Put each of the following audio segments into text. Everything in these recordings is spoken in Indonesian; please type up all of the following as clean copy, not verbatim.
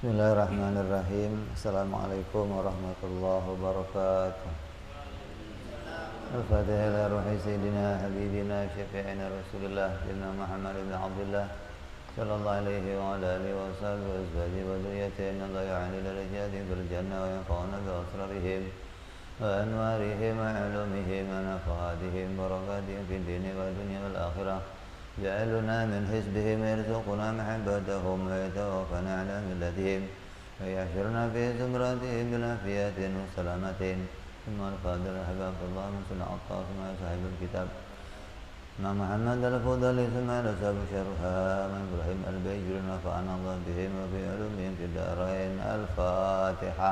Bismillahirrahmanirrahim. Assalamualaikum warahmatullahi wabarakatuh. Al-Fatihah ila ruhi Sayyidina Habibina Syafi'ina Rasulullah Sayyidina Muhammad ibn Abdullah sallallahu alaihi wa ala alihi wa sahbihi wa azwajihi wa dhurriyyatihi inna Allah ya'ali darajatihim fil jannah wa yanfa'una bi asrarihim wa anwarihim wa ulumihim wa nafahatihim wa barakatihim fid dini wa dunya wal akhirah. جعلنا من حزبهم ويرزقنا محبتهم ويتوفنا على ملتهم ويحشرنا في زمرتهم بالعافية والسلامة ثم الفاضل أحباب الله من سنة الله ثم صاحب الكتاب مع محمد الفضل ثم أصحاب شرها من إبراهيم البيجر نفعنا الله بهم وفي علومهم في الدارين. الفاتحة.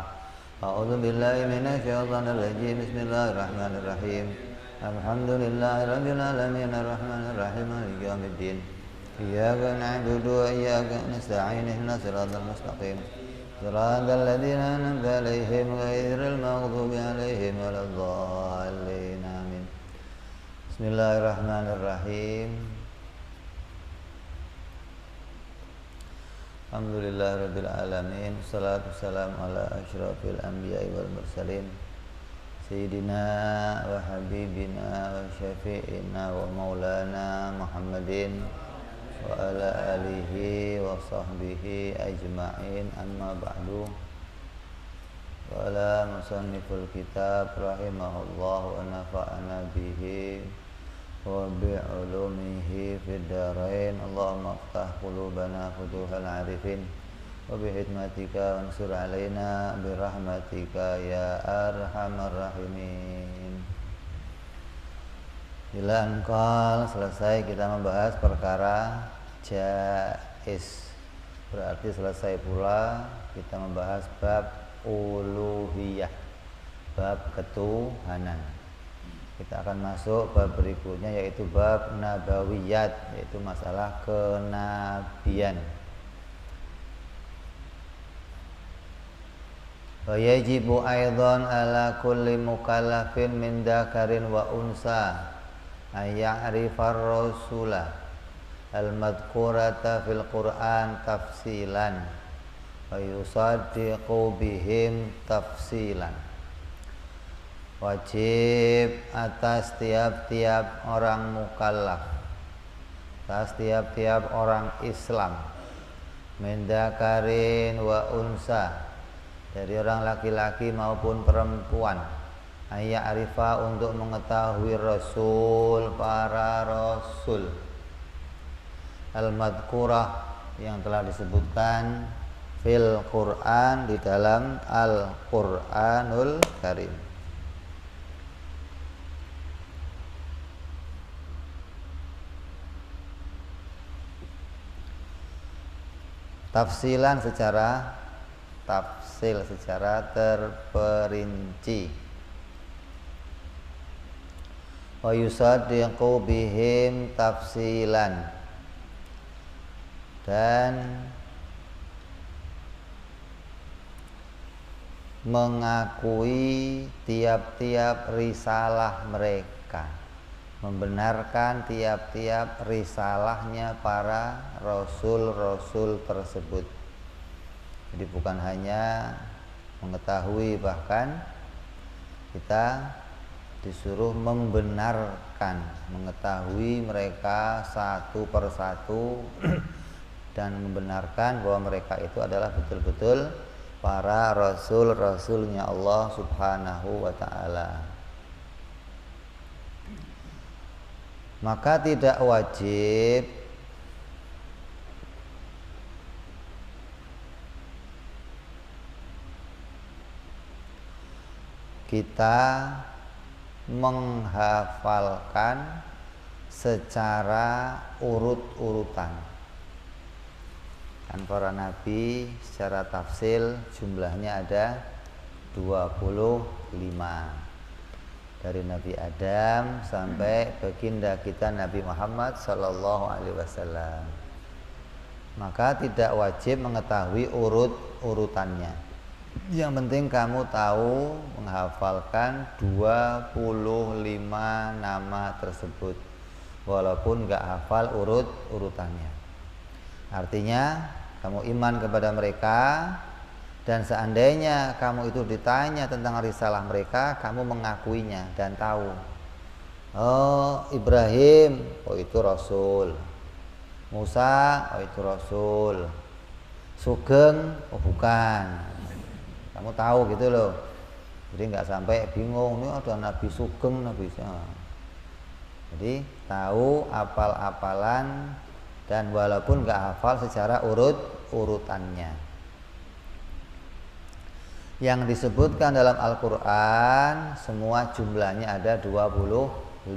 أعوذ بالله من الشيطان الرجيم. بسم الله الرحمن الرحيم. Alhamdulillahi rabbil alamin arrahmanir rahim maliki yaumiddin iyyaka na'budu wa iyyaka nasta'in ihdinas siratal mustaqim siratal ladzina an'amta 'alaihim ghairil maghdubi 'alaihim waladdallin amin. Bismillahirrahmanirrahim. Alhamdulillahi rabbil alamin wassalatu wassalamu ala asyrafil anbiya'i wal mursalin Sayyidina wa habibina wa syafi'ina wa maulana Muhammadin wa ala alihi wa sahbihi ajma'in, amma ba'du. Wa ala musanniful kitab rahimahullah wa nafa'ana bihi wa bi'ulumihi fid darain. Allahumma aftah qulubana futuhal arifin wa bihikmatika wansur alaina birahmatika ya arhamar rahimin. Bila engkau selesai kita membahas perkara jaiz, berarti selesai pula kita membahas bab uluhiyah, bab ketuhanan. Kita akan masuk bab berikutnya yaitu bab nabawiyat, yaitu masalah kenabian. Wa yajibu aidan ala kulli mukallafin min dzakarin wa unsa ay ya'rifar rasulah al-madhkurata fil Qur'an tafsilan wa yusaddiqu bihim tafsilan. Wajib atas tiap-tiap orang mukallaf, atas tiap-tiap orang Islam, min dzakarin wa unsa, dari orang laki-laki maupun perempuan, ayya arifa, untuk mengetahui rasul, para rasul, al-madhkurah, yang telah disebutkan fil Quran, di dalam Al-Quranul Karim. Tafsilan secara terperinci. Wa yusaddiqu bihim tafsilan, dan mengakui tiap-tiap risalah mereka, membenarkan tiap-tiap risalahnya para rasul-rasul tersebut. Jadi bukan hanya mengetahui, bahkan kita disuruh membenarkan, mengetahui mereka satu persatu dan membenarkan bahwa mereka itu adalah betul-betul para rasul-rasulnya Allah Subhanahu wa ta'ala. Maka tidak wajib kita menghafalkan secara urut-urutan. Kan para nabi secara tafsil jumlahnya ada 25, dari Nabi Adam sampai baginda kita Nabi Muhammad sallallahu alaihi wasallam. Maka tidak wajib mengetahui urut-urutannya. Yang penting kamu tahu menghafalkan 25 nama tersebut, walaupun gak hafal urutannya. Artinya kamu iman kepada mereka, dan seandainya kamu itu ditanya tentang risalah mereka, kamu mengakuinya dan tahu. Oh, Ibrahim, oh itu Rasul. Musa, oh itu Rasul. Sugeng, oh bukan. Kamu tahu gitu loh. Jadi nggak sampai bingung, ini ada Nabi Sugeng, Nabi siapa. Jadi tahu apal-apalan, dan walaupun nggak hafal secara urutannya. Yang disebutkan dalam Al-Quran semua jumlahnya ada 25.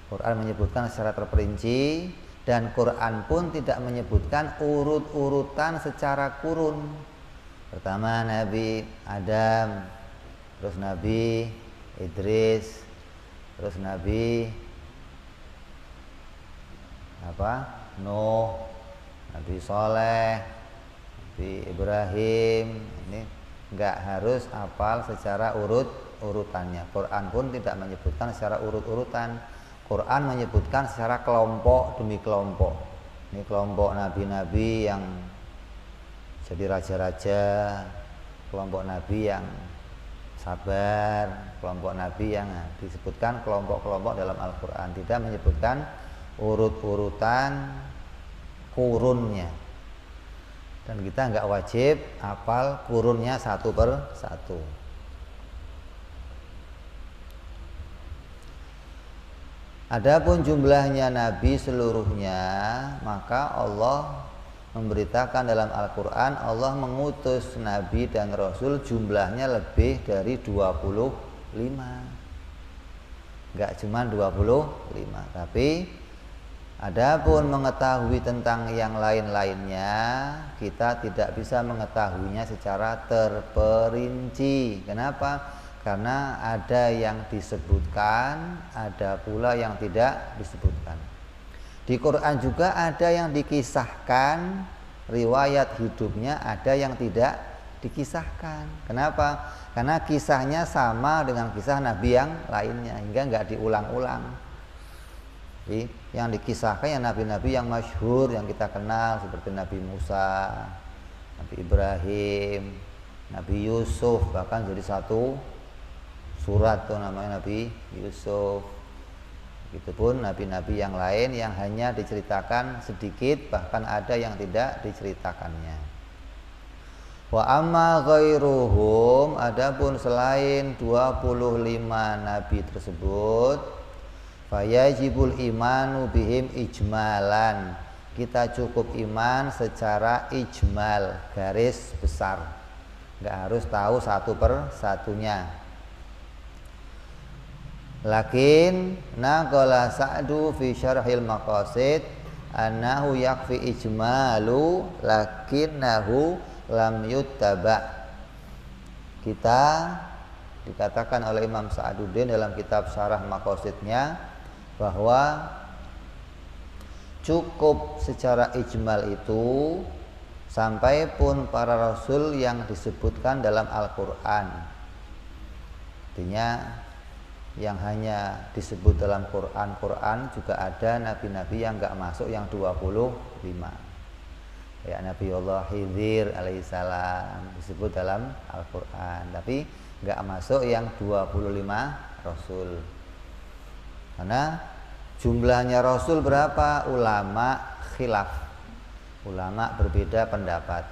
Quran menyebutkan secara terperinci, dan Quran pun tidak menyebutkan urut-urutan secara kurun. Pertama Nabi Adam, terus Nabi Idris, terus Nabi Nuh, Nabi Soleh, Nabi Ibrahim. Ini enggak harus hafal secara urutannya. Quran pun tidak menyebutkan secara urut-urutan. Quran menyebutkan secara kelompok demi kelompok. Ini kelompok nabi-nabi yang jadi raja-raja, kelompok nabi yang sabar, kelompok nabi yang disebutkan kelompok-kelompok dalam Al-Quran. Tidak menyebutkan urut-urutan kurunnya. Dan kita nggak wajib hafal kurunnya satu per satu. Adapun jumlahnya Nabi seluruhnya, maka Allah memberitakan dalam Al-Quran, Allah mengutus Nabi dan Rasul jumlahnya lebih dari 25. Nggak cuma 25, tapi adapun mengetahui tentang yang lain-lainnya, kita tidak bisa mengetahuinya secara terperinci. Kenapa? Karena ada yang disebutkan, ada pula yang tidak disebutkan. Di Quran juga ada yang dikisahkan, riwayat hidupnya, ada yang tidak dikisahkan. Kenapa? Karena kisahnya sama dengan kisah Nabi yang lainnya, hingga nggak diulang-ulang. Jadi yang dikisahkan yang nabi-nabi yang masyhur yang kita kenal, seperti Nabi Musa, Nabi Ibrahim, Nabi Yusuf, bahkan jadi satu surat tuh namanya Nabi Yusuf. Begitupun nabi-nabi yang lain yang hanya diceritakan sedikit, bahkan ada yang tidak diceritakannya. Wa amma ghairuhum, adapun selain 25 nabi tersebut, fayajibul imanu bihim ijmalan, kita cukup iman secara ijmal, garis besar, nggak harus tahu satu per satunya. Lakin naqala Sa'du fi syarhil maqasid annahu yakfi ijmalu lakinnahu lam yuttaba. Kita dikatakan oleh Imam Sa'duddin dalam kitab syarah maqasidnya bahwa cukup secara ijmal itu sampai pun para rasul yang disebutkan dalam Al-Quran. Artinya yang hanya disebut dalam Quran juga ada nabi-nabi yang enggak masuk yang 25. Kayak Nabi Allah Khidir alaihissalam disebut dalam Al-Quran, tapi enggak masuk yang 25 rasul. Karena jumlahnya rasul berapa? Ulama khilaf. Ulama berbeda pendapat.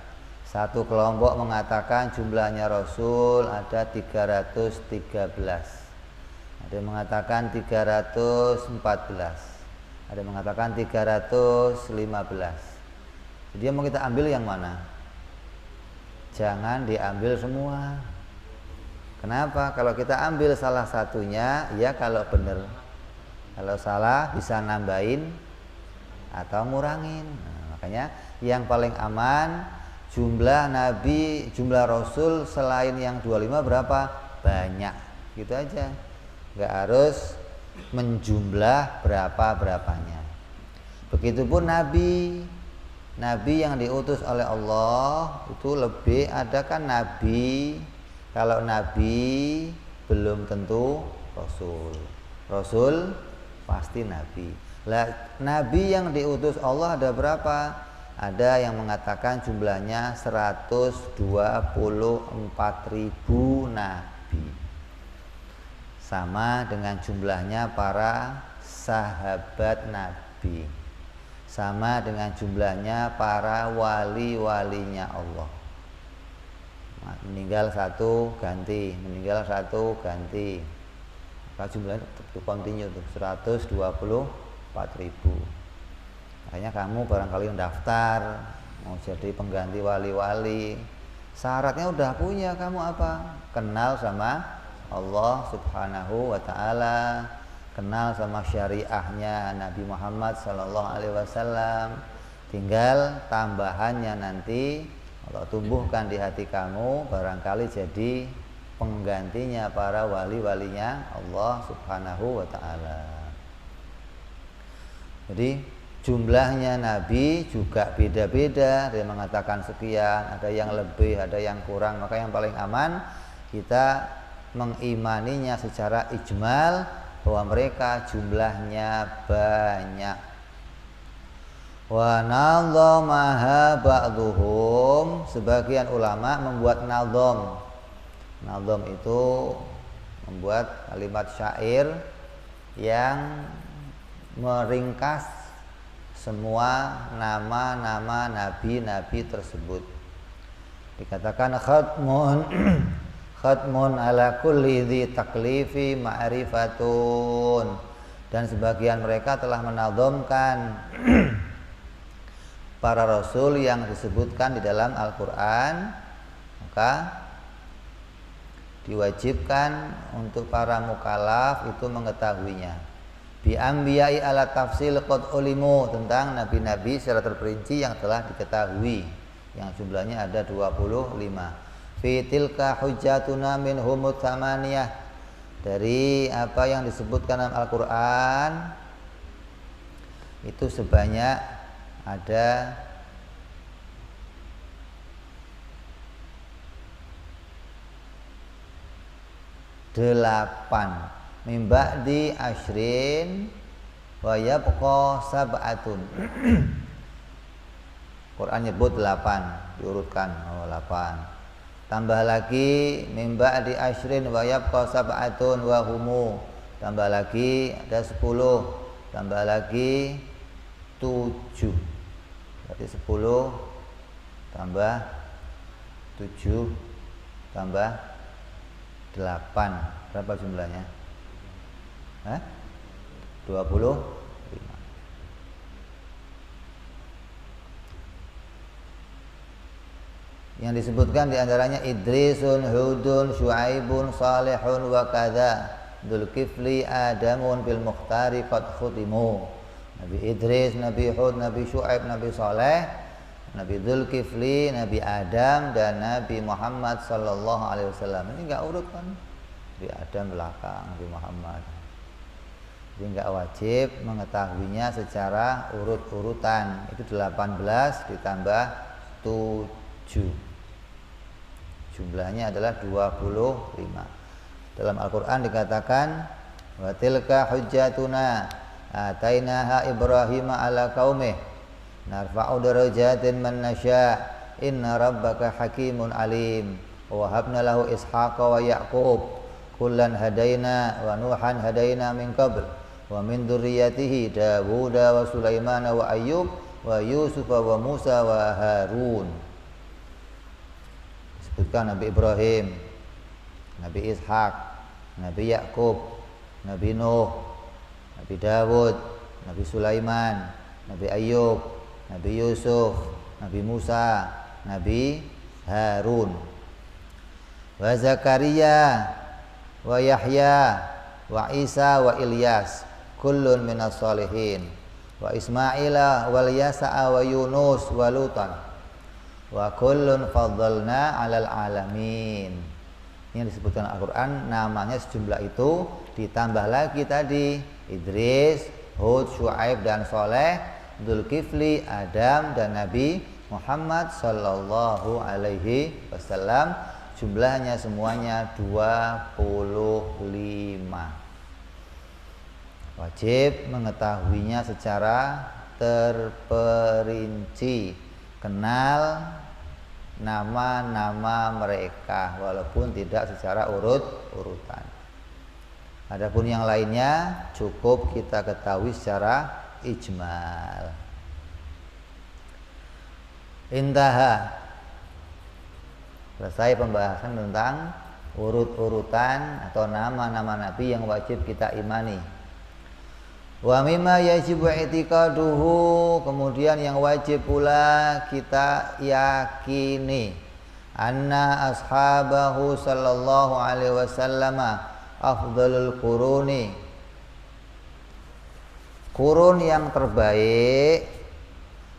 Satu kelompok mengatakan jumlahnya rasul ada 313. Ada yang mengatakan 314, ada yang mengatakan 315. Jadi mau kita ambil yang mana? Jangan diambil semua. Kenapa? Kalau kita ambil salah satunya, ya kalau benar. Kalau salah bisa nambahin atau ngurangin. Nah, makanya yang paling aman jumlah nabi, jumlah rasul selain yang 25 berapa? Banyak. Gitu aja. Nggak harus menjumlah berapa-berapanya. Begitupun nabi yang diutus oleh Allah itu lebih, ada kan nabi, kalau nabi belum tentu rasul pasti nabi. Lah nabi yang diutus Allah ada berapa? Ada yang mengatakan jumlahnya 124.000 nabi. Sama dengan jumlahnya para sahabat nabi. Sama dengan jumlahnya para wali-walinya Allah. Meninggal satu ganti, meninggal satu ganti. Maka jumlahnya tetap kontinu tuh 124.000. Makanya kamu barangkali mendaftar mau jadi pengganti wali-wali, syaratnya udah punya, kamu apa? Kenal sama Allah Subhanahu wa ta'ala, kenal sama syariahnya Nabi Muhammad sallallahu alaihi wasallam. Tinggal tambahannya nanti kalau tumbuhkan di hati kamu, barangkali jadi penggantinya para wali-walinya Allah Subhanahu wa ta'ala. Jadi jumlahnya nabi juga beda-beda. Ada yang mengatakan sekian, ada yang lebih, ada yang kurang. Maka yang paling aman kita mengimaninya secara ijmal bahwa mereka jumlahnya banyak. Wa nadhamaha ba'dhum, sebagian ulama membuat nadham. Nadham itu membuat kalimat syair yang meringkas semua nama-nama nabi-nabi tersebut. Dikatakan khatmun ala kulli dhi taklifi ma'rifatun, dan sebagian mereka telah menadhamkan para rasul yang disebutkan di dalam Al-Qur'an, maka diwajibkan untuk para mukallaf itu mengetahuinya. Bi anbiya'i ala tafsil qad ulimu, tentang nabi-nabi secara terperinci yang telah diketahui, yang jumlahnya ada 25. Fi tilka hujjatuna minhumut tsamaniyah, dari apa yang disebutkan dalam Al-Qur'an itu sebanyak ada 8. Mimba di ashrin wa yabqa sab'atun. Quran nyebut 8, diurutkan 8. Tambah lagi mimba di ashrin wa yabqa sab'atun wa humu. Tambah lagi ada 10. Tambah lagi 7. Berarti 10 tambah 7 tambah 8. Berapa jumlahnya? 25. Yang disebutkan diantaranya Idrisun, Hudun, Syuaibun, Salihun wa kadza, Dzulkifli, Adamun bil Mukhtari qad khutimu. Nabi Idris, Nabi Hud, Nabi Syuaib, Nabi Saleh, Nabi Dzulkifli, Nabi Adam, dan Nabi Muhammad sallallahu alaihi wasallam. Ini enggak urut kan? Nabi Adam belakang, Nabi Muhammad. Jadi enggak wajib mengetahuinya secara urut-urutan. Itu 18 ditambah 7. Jumlahnya adalah 25. Dalam Al-Qur'an dikatakan wa tilka hujjatuna atainaha Ibrahim ala qaumih narfa'u darajatin man nasya inna rabbaka hakimun alim wa habna lahu ishaqa wa yaqub kullan hadaina wa nuhan hadaina min qabl wa min dzurriyyatihi Dawud wa Sulaiman wa Ayyub wa Yusuf wa Musa wa Harun. Disebutkan Nabi Ibrahim, Nabi Ishak, Nabi Yakub, Nabi Nuh, Nabi Dawud, Nabi Sulaiman, Nabi Ayyub, Nabi Yusuf, Nabi Musa, Nabi Harun, wa Zakaria, wa Yahya, wa Isa, wa Ilyas, kullun minas sholihin, wa Ismaila, wal Yasa'a, wa Yunus, wa Lutan, wa kullun faddalna 'alal alamin. Yang disebutkan Al-Qur'an namanya sejumlah itu, ditambah lagi tadi Idris, Hud, Syuaib dan Saleh, Dzulkifli, Adam dan Nabi Muhammad sallallahu alaihi wasallam. Jumlahnya semuanya 25. Wajib mengetahuinya secara terperinci. kenal nama-nama mereka walaupun tidak secara urut-urutan. Adapun yang lainnya cukup kita ketahui secara ijmal. Intaha. Selesai pembahasan tentang urut-urutan atau nama-nama nabi yang wajib kita imani. Wa mimma yajibu i'tiqaduhu, kemudian yang wajib pula kita yakini, anna ashabahu sallallahu alaihi wasallam afdalul quruni, kurun yang terbaik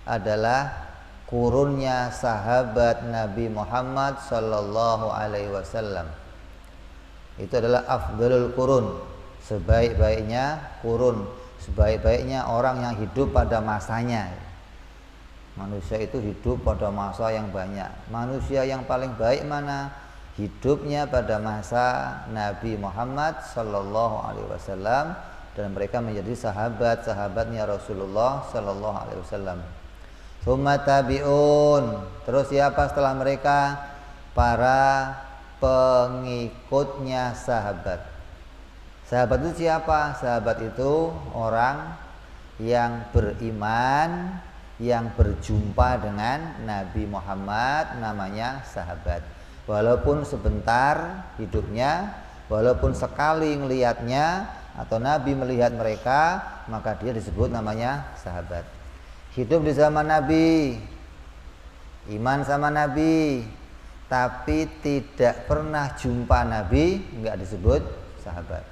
adalah kurunnya sahabat Nabi Muhammad sallallahu alaihi wasallam. Itu adalah afdalul qurun, sebaik-baiknya kurun, sebaik-baiknya orang yang hidup pada masanya. Manusia itu hidup pada masa yang banyak. Manusia yang paling baik mana? Hidupnya pada masa Nabi Muhammad sallallahu alaihi wasallam, dan mereka menjadi sahabat-sahabatnya Rasulullah sallallahu alaihi wasallam. Tsumma tabi'un, terus siapa setelah mereka? Para pengikutnya sahabat. Sahabat itu siapa? Sahabat itu orang yang beriman, yang berjumpa dengan Nabi Muhammad, namanya sahabat. Walaupun sebentar hidupnya, walaupun sekali melihatnya atau Nabi melihat mereka, maka dia disebut namanya sahabat. Hidup di zaman Nabi, iman sama Nabi, tapi tidak pernah jumpa Nabi, enggak disebut sahabat.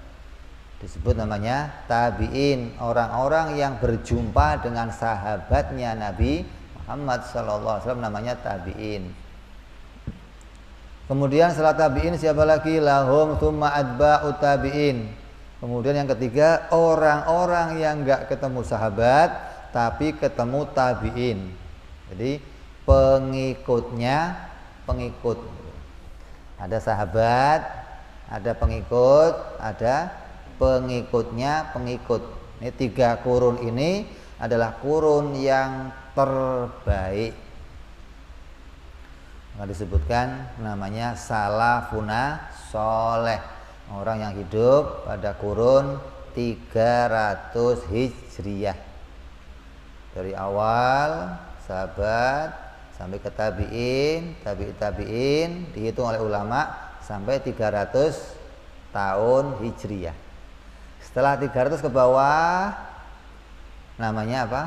Disebut namanya tabi'in, orang-orang yang berjumpa dengan sahabatnya Nabi Muhammad SAW, namanya tabi'in. Kemudian setelah tabi'in siapa lagi? Lahum tsumma atba'ut tabi'in. Kemudian yang ketiga, orang-orang yang enggak ketemu sahabat tapi ketemu tabi'in. Jadi pengikutnya pengikut. Ada sahabat, ada pengikut, ada pengikutnya pengikut. Ini tiga kurun ini adalah kurun yang terbaik. Maka disebutkan namanya salafuna soleh, orang yang hidup pada kurun 300 Hijriyah. Dari awal sahabat sampai ke tabi'in, tabi'in dihitung oleh ulama sampai 300 tahun Hijriyah. Setelah 300 ke bawah namanya apa?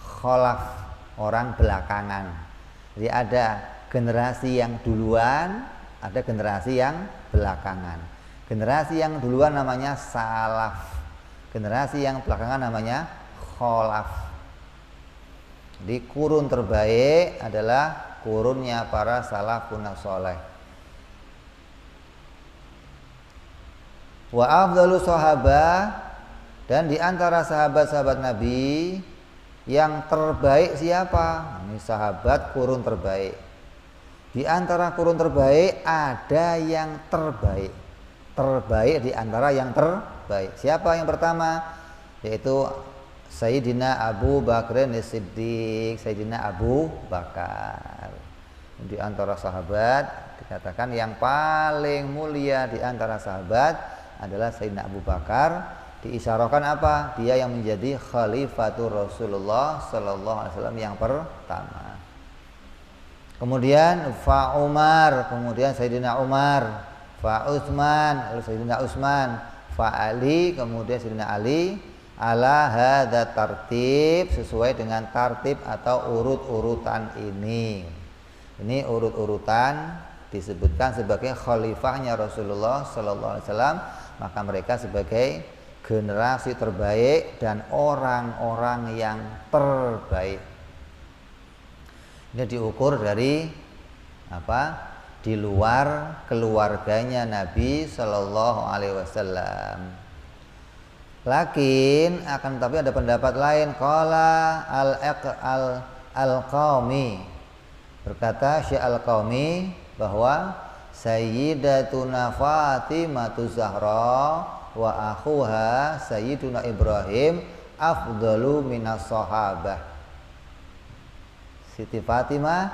Kholaf, orang belakangan. Jadi ada generasi yang duluan, ada generasi yang belakangan. Generasi yang duluan namanya salaf, generasi yang belakangan namanya kholaf. Di kurun terbaik adalah kurunnya para salafun soleh. Wa afdalu sahabah, dan di antara sahabat-sahabat Nabi yang terbaik siapa? Ini sahabat kurun terbaik. Di antara kurun terbaik ada yang terbaik. Terbaik di antara yang terbaik. Siapa yang pertama? Yaitu Sayyidina Abu Bakr As-Siddiq, Sayyidina Abu Bakar. Di antara sahabat dikatakan yang paling mulia di antara sahabat adalah Sayyidina Abu Bakar. Diisyarahkan apa? Dia yang menjadi khalifatur Rasulullah sallallahu alaihi wasallam yang pertama. Kemudian fa Umar, kemudian Sayyidina Umar, fa Utsman, lalu Sayyidina Utsman, fa Ali, kemudian Sayyidina Ali. Ala hadza tartib, sesuai dengan tartib atau urut-urutan ini. Ini urut-urutan disebutkan sebagai khalifahnya Rasulullah sallallahu alaihi wasallam, maka mereka sebagai generasi terbaik dan orang-orang yang terbaik. Ini diukur dari apa? Di luar keluarganya Nabi sallallahu alaihi wasallam. Lakin akan tapi ada pendapat lain. Qala al-Qaumi, berkata Syekh Al-Qaumi bahwa Sayyidatuna Fatimatu Zahra wa akhuha Sayyiduna Ibrahim afdalu minas sahabah. Siti Fatimah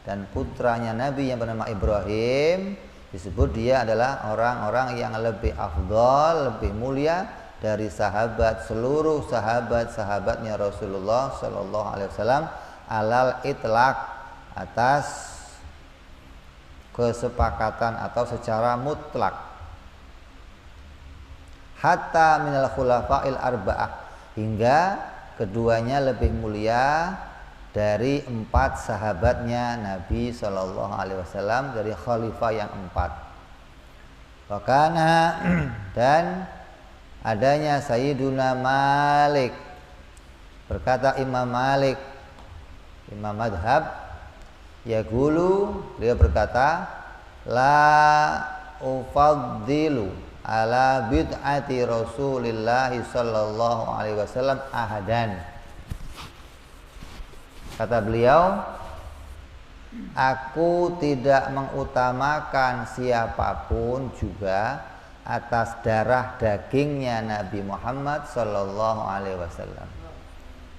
dan putranya Nabi yang bernama Ibrahim, disebut dia adalah orang-orang yang lebih afdal, lebih mulia dari seluruh sahabatnya Rasulullah Shallallahu Alaihi Wasallam alal itlaq, atas kesepakatan atau secara mutlak. Hatta minal khulafa'il arba'ah, hingga keduanya lebih mulia dari 4 sahabatnya Nabi Shallallahu Alaihi Wasallam, dari khalifah yang 4. Wakana dan adanya Sayyiduna Malik, berkata Imam Malik, Imam Madhab, yaqulu, dia berkata, la ufaddilu ala bid'ati Rasulillah sallallahu alaihi wasallam ahadan. Kata beliau, aku tidak mengutamakan siapapun juga atas darah dagingnya Nabi Muhammad sallallahu alaihi wasallam.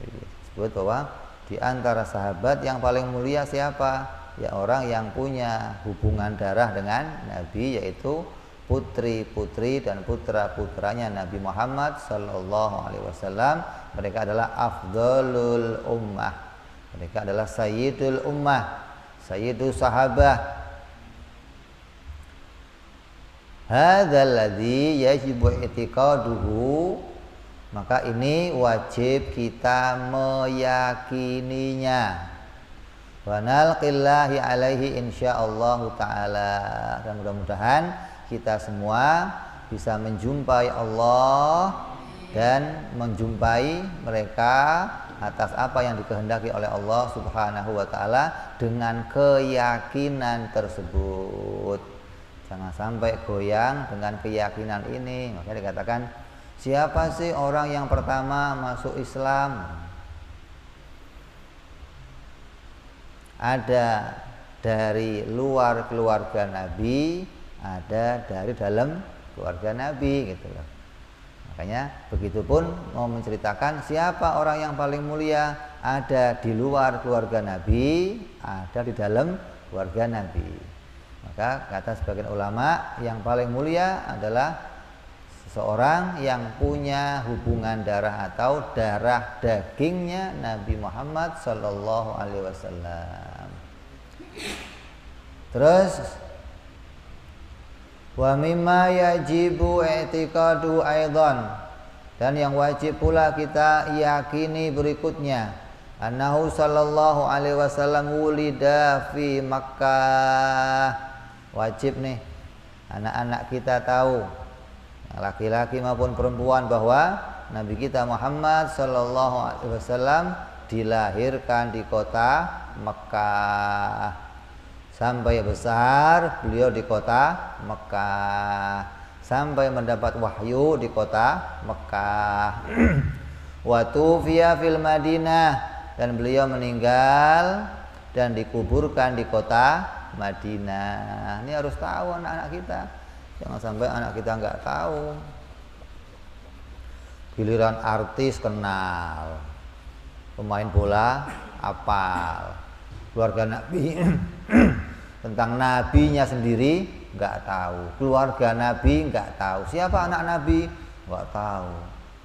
Disebut bahwa di antara sahabat yang paling mulia siapa? Ya orang yang punya hubungan darah dengan Nabi, yaitu putri-putri dan putra-putranya Nabi Muhammad sallallahu alaihi wasallam. Mereka adalah afdalul ummah. Mereka adalah sayyidul ummah, sayyidus sahabah. Hadzal ladzi yajibu i'tiqaduhu, maka ini wajib kita meyakininya. Wa nalqillahi alaihi insyaallah taala, dan mudah-mudahan kita semua bisa menjumpai Allah dan menjumpai mereka atas apa yang dikehendaki oleh Allah Subhanahu wa taala dengan keyakinan tersebut. Jangan sampai goyang dengan keyakinan ini. Makanya dikatakan, siapa sih orang yang pertama masuk Islam? Ada dari luar keluarga Nabi, ada dari dalam keluarga Nabi, gitu loh. Makanya begitupun mau menceritakan siapa orang yang paling mulia, ada di luar keluarga Nabi, ada di dalam keluarga Nabi. Maka kata sebagian ulama, yang paling mulia adalah seseorang yang punya hubungan darah atau darah dagingnya Nabi Muhammad sallallahu alaihi wasallam. Terus wa mimma yajibu i'tiqadu aidan, dan yang wajib pula kita yakini berikutnya, annahu sallallahu alaihi wasallam wulida fi Makkah. Wajib nih anak-anak kita tahu, laki-laki maupun perempuan, bahwa Nabi kita Muhammad sallallahu alaihi wasallam dilahirkan di kota Mekah. Sampai besar beliau di kota Mekah, sampai mendapat wahyu di kota Mekah. Wa tufiya fil Madinah, dan beliau meninggal dan dikuburkan di kota Madinah. Ini harus tahu anak-anak kita. Jangan sampai anak kita nggak tahu. Giliran artis kenal, pemain bola apal, keluarga Nabi tentang nabinya sendiri nggak tahu, keluarga Nabi nggak tahu, siapa anak Nabi nggak tahu,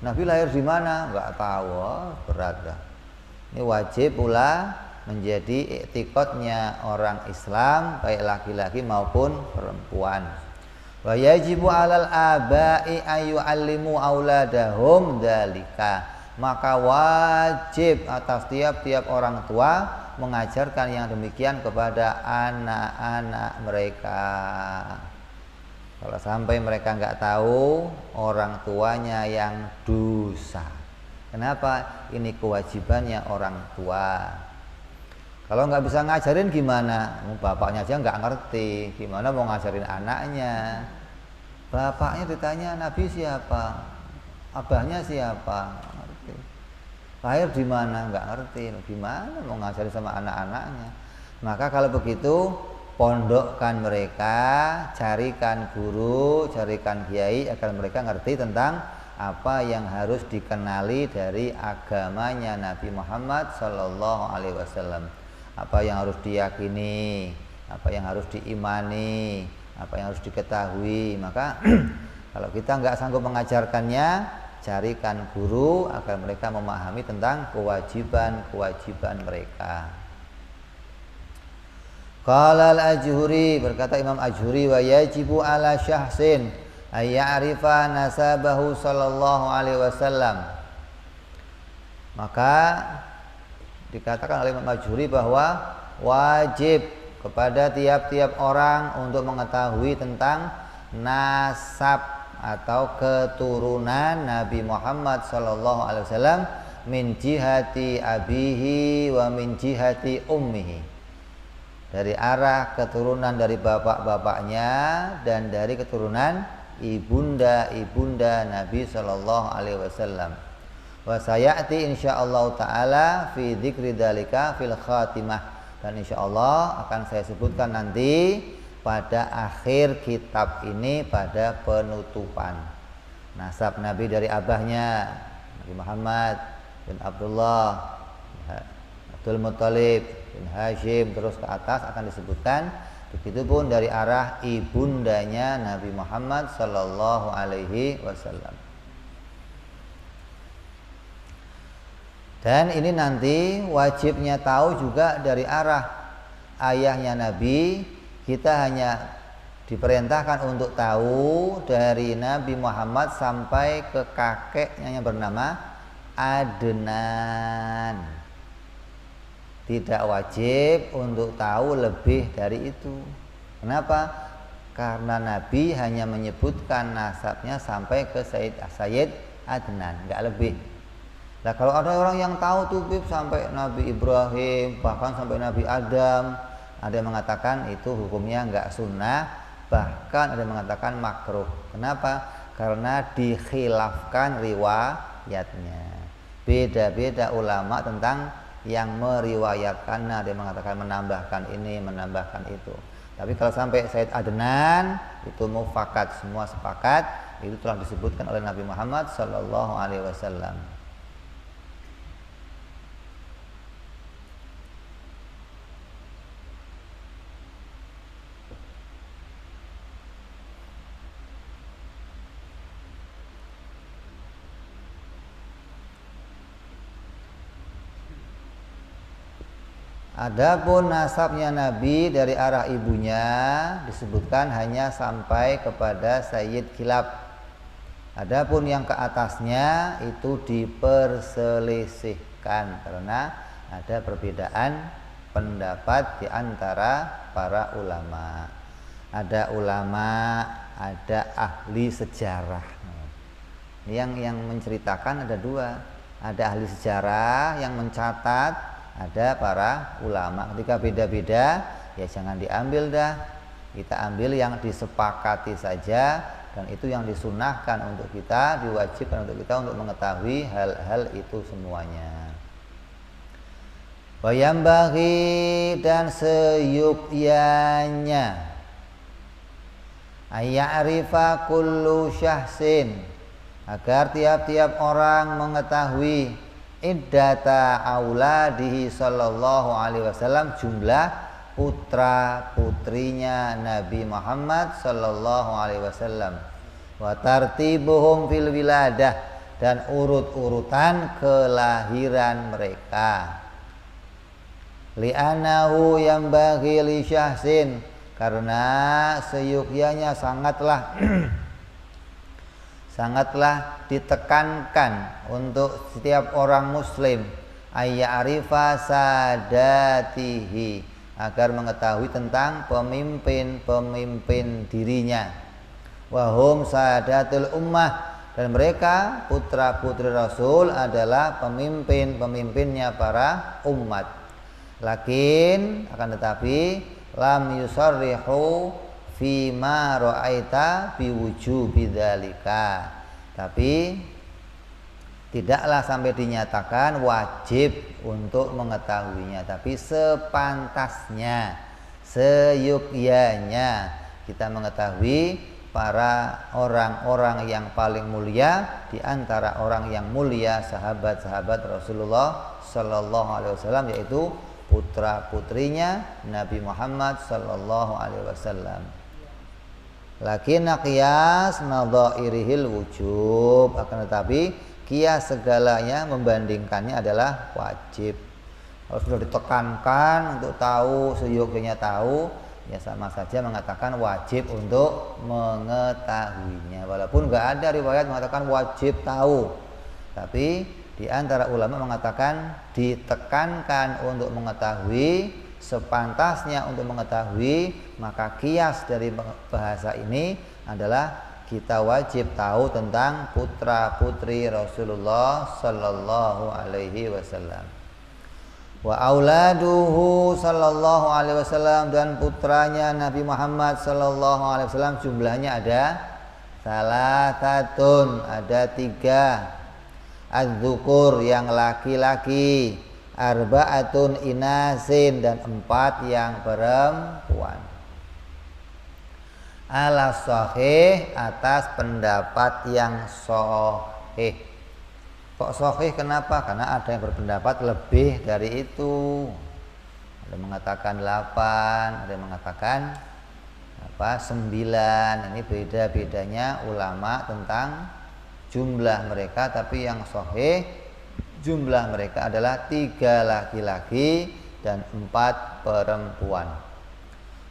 Nabi lahir di mana nggak tahu. Oh, berat dah. Ini wajib pula menjadi i'tiqadnya orang Islam, baik laki-laki maupun perempuan. Wa yajibu 'alal aba'i ayyu'allimu auladahum dzalika, maka wajib atas tiap-tiap orang tua mengajarkan yang demikian kepada anak-anak mereka. Kalau sampai mereka nggak tahu, orang tuanya yang dosa. Kenapa? Ini kewajibannya orang tua. Kalau nggak bisa ngajarin gimana? Bapaknya aja nggak ngerti, gimana mau ngajarin anaknya? Bapaknya ditanya Nabi siapa, abahnya siapa, nggak ngerti. Lahir di mana, nggak ngerti. Gimana mau ngajarin sama anak-anaknya? Maka kalau begitu, pondokkan mereka, carikan guru, carikan kiai agar mereka ngerti tentang apa yang harus dikenali dari agamanya Nabi Muhammad sallallahu alaihi wasallam. apa yang harus diyakini, apa yang harus diimani, apa yang harus diketahui. Maka kalau kita nggak sanggup mengajarkannya, carikan guru agar mereka memahami tentang kewajiban-kewajiban mereka. Qala al-Ajhuri, berkata Imam Ajhuri, wa yajibu ala syahsin ay ya'rifa nasabahu sallallahu alaihi wasallam. Maka dikatakan oleh Imam Ajhuri bahwa wajib kepada tiap-tiap orang untuk mengetahui tentang nasab atau keturunan Nabi Muhammad sallallahu alaihi wasallam min jihati abihi wa min jihati ummihi, dari arah keturunan dari bapak-bapaknya dan dari keturunan ibunda-ibunda Nabi sallallahu alaihi wasallam. Wa sayati insyaallah taala fi dzikri dzalika fil khatimah, dan insyaallah akan saya sebutkan nanti pada akhir kitab ini, pada penutupan. Nasab Nabi dari abahnya Nabi Muhammad bin Abdullah, Abdul Muttalib bin Hashim, terus ke atas akan disebutkan. Begitupun dari arah ibundanya Nabi Muhammad sallallahu alaihi wasallam. Dan ini nanti wajibnya tahu juga dari arah ayahnya Nabi. Kita hanya diperintahkan untuk tahu dari Nabi Muhammad sampai ke kakeknya yang bernama Adnan. Tidak wajib untuk tahu lebih dari itu. Kenapa? Karena Nabi hanya menyebutkan nasabnya sampai ke Sayyid Adnan, nggak lebih. Nah, kalau ada orang yang tahu tuh sampai Nabi Ibrahim, bahkan sampai Nabi Adam, ada yang mengatakan itu hukumnya nggak sunnah, bahkan ada yang mengatakan makruh. Kenapa? Karena dikhilafkan riwayatnya. Beda-beda ulama tentang yang meriwayatkan, ada yang mengatakan menambahkan ini, menambahkan itu. Tapi kalau sampai Sayyid Adnan itu mufakat, semua sepakat, itu telah disebutkan oleh Nabi Muhammad sallallahu alaihi wasallam. Adapun nasabnya Nabi dari arah ibunya disebutkan hanya sampai kepada Sayyid Kilab. Adapun yang ke atasnya itu diperselisihkan karena ada perbedaan pendapat di antara para ulama. Ada ulama, ada ahli sejarah. Yang menceritakan ada dua. Ada ahli sejarah yang mencatat, ada para ulama. Ketika beda-beda, ya jangan diambil dah. Kita ambil yang disepakati saja, dan itu yang disunahkan untuk kita, diwajibkan untuk kita untuk mengetahui hal-hal itu semuanya. Bayambaghi, dan seyukyanya, ayya'rifa kullu syahsin, agar tiap-tiap orang mengetahui iddata auladihi sallallahu alaihi wasallam, jumlah putra putrinya Nabi Muhammad sallallahu alaihi wasallam, wa tartibuhum fil wiladah, dan urut-urutan kelahiran mereka. Li'annahu yambaghi li syahsin, karena seyukyanya sangatlah ditekankan untuk setiap orang muslim ayya'rifa sadatihi, agar mengetahui tentang pemimpin-pemimpin dirinya. Wahum sadatul ummah, dan mereka putra-putri Rasul adalah pemimpin-pemimpinnya para umat. Lakin akan tetapi lam yusarrihu fima ra'aita biwujubi dzalika, tapi tidaklah sampai dinyatakan wajib untuk mengetahuinya, tapi sepantasnya, seyukyanya kita mengetahui para orang-orang yang paling mulia di antara orang yang mulia, sahabat-sahabat Rasulullah sallallahu alaihi wasallam, yaitu putra-putrinya Nabi Muhammad sallallahu alaihi wasallam. Lakinna qiyas nadhairihil wujub, akan tetapi qiyas segalanya membandingkannya adalah wajib. Kalau sudah ditekankan untuk tahu, seyogyanya tahu, ya sama saja mengatakan wajib untuk mengetahuinya. Walaupun enggak ada riwayat mengatakan wajib tahu, tapi di antara ulama mengatakan ditekankan untuk mengetahui, sepantasnya untuk mengetahui, maka kias dari bahasa ini adalah kita wajib tahu tentang putra-putri Rasulullah sallallahu alaihi wasallam. Wa auladuhu sallallahu alaihi wasallam, dan putranya Nabi Muhammad sallallahu alaihi wasallam jumlahnya ada salasatun, ada 3. Az-dzukur yang laki-laki, arba'atun inasin, dan 4 yang perempuan. Ala sahih, atas pendapat yang sahih. Kok sahih kenapa? Karena ada yang berpendapat lebih dari itu. Ada yang mengatakan 8, ada yang mengatakan 9. Ini beda-bedanya ulama tentang jumlah mereka, tapi yang sahih jumlah mereka adalah 3 laki-laki dan 4 perempuan.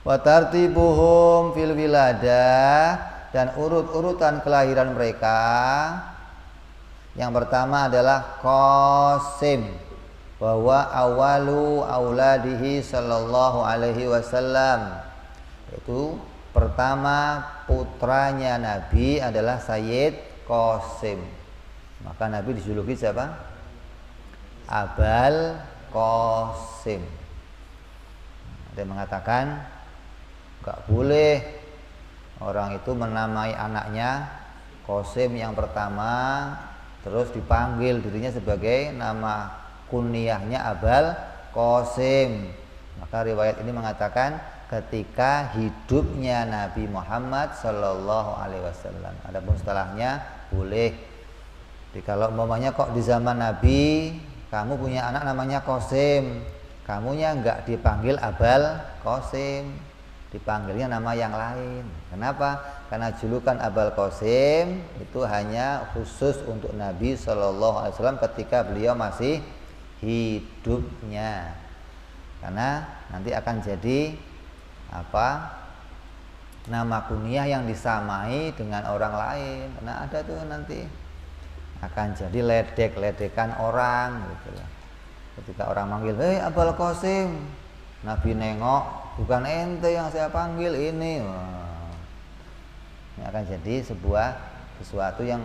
Wa tartibuhum fil wiladah, dan urut-urutan kelahiran mereka, yang pertama adalah Qasim, bahwa awalu auladihi sallallahu alaihi wasallam, yaitu pertama putranya Nabi adalah Sayyid Qasim. Maka Nabi dijuluki siapa? Abal Qasim. Ada yang mengatakan enggak boleh orang itu menamai anaknya Qasim yang pertama, terus dipanggil dirinya sebagai nama kunyahnya Abal Qasim. Maka riwayat ini mengatakan ketika hidupnya Nabi Muhammad sallallahu alaihi wasallam. Adapun setelahnya boleh. Jadi kalau umpamanya kok di zaman Nabi kamu punya anak namanya Qasim, kamunya enggak dipanggil Abal Qasim, dipanggilnya nama yang lain. Kenapa? Karena julukan Abal Qasim itu hanya khusus untuk Nabi sallallahu alaihi wasallam ketika beliau masih hidupnya. Karena nanti akan jadi nama kunyah yang disamai dengan orang lain. Karena ada tuh nanti akan jadi ledek-ledekan orang gitu lah. Ketika orang manggil, "Hei Abal Qasim," Nabi nengok, "Bukan ente yang saya panggil, ini." Wah. Ini akan jadi sesuatu yang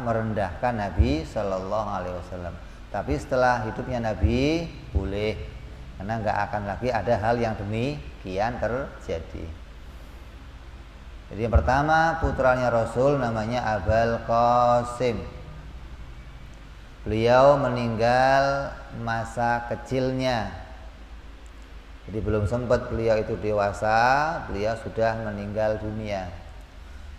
merendahkan Nabi sallallahu alaihi wasallam. Tapi setelah hidupnya Nabi boleh, karena nggak akan lagi ada hal yang demikian terjadi. Jadi yang pertama putranya Rasul namanya Abal Qasim. Beliau meninggal masa kecilnya. Jadi belum sempat beliau itu dewasa, beliau sudah meninggal dunia.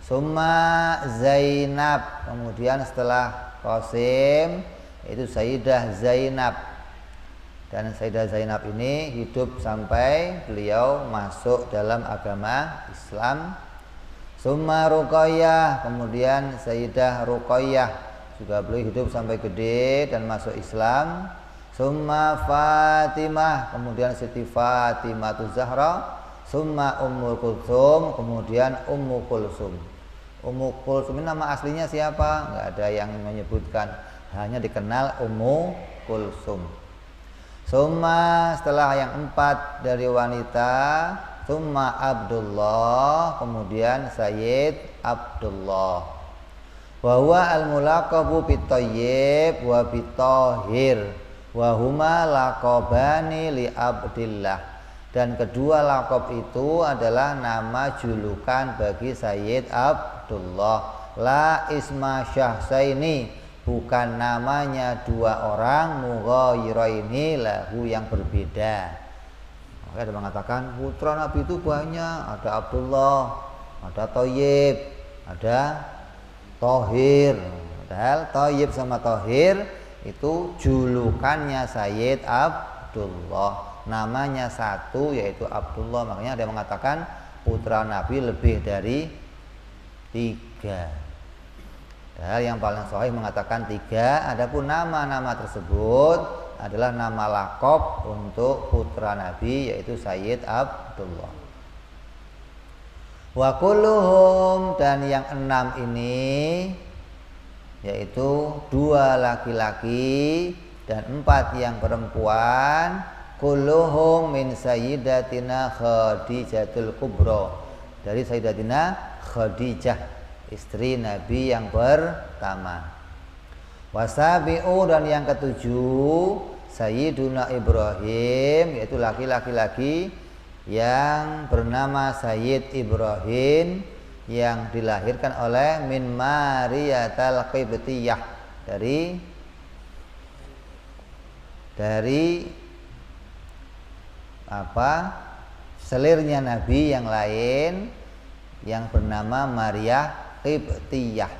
Summa Zainab, kemudian setelah Qasim itu Sayyidah Zainab. Dan Sayyidah Zainab ini hidup sampai beliau masuk dalam agama Islam. Summa Ruqayyah, kemudian Sayyidah Ruqayyah juga beliau hidup sampai gede dan masuk Islam. Summa Fatimah, kemudian Siti Fatimah Zahra. Summa Ummu Kulsum, kemudian Ummu Kulsum. Ummu Kulsum ini nama aslinya siapa? Enggak ada yang menyebutkan, hanya dikenal Ummu Kulsum. Summa, setelah yang 4 dari wanita, Summa Abdullah, kemudian Sayyid Abdullah. Wa huwa al-mulaqabu bit-thayyib wa bit-thahir wa huma laqabani li Abdillah. Dan kedua laqab itu adalah nama julukan bagi Sayyid Abdullah. La isma syahsaini, bukan namanya 2 orang, mughayiraini lahu, yang berbeda. Ada mengatakan putra Nabi itu banyak, ada Abdullah, ada Thayyib, ada Thahir. Padahal Thayyib sama Thahir itu julukannya Sayyid Abdullah. Abdullah. Namanya satu yaitu Abdullah. Makanya ada yang mengatakan putra Nabi lebih dari 3. Dan yang paling sahih mengatakan 3. Adapun nama-nama tersebut adalah nama laqab untuk putra Nabi yaitu Sayyid Abdullah. Wa kulluhum, dan yang 6 ini yaitu 2 laki-laki dan 4 yang perempuan, kulluhum min sayyidatina Khadijatul Kubra, dari Sayyidatina Khadijah, istri Nabi yang pertama. Wasabi'u, dan yang ke-7 Sayyiduna Ibrahim, yaitu laki-laki lagi yang bernama Sayyid Ibrahim yang dilahirkan oleh min Mariyatal Qibtiyah, dari selirnya Nabi yang lain yang bernama Maria Qibtiyah.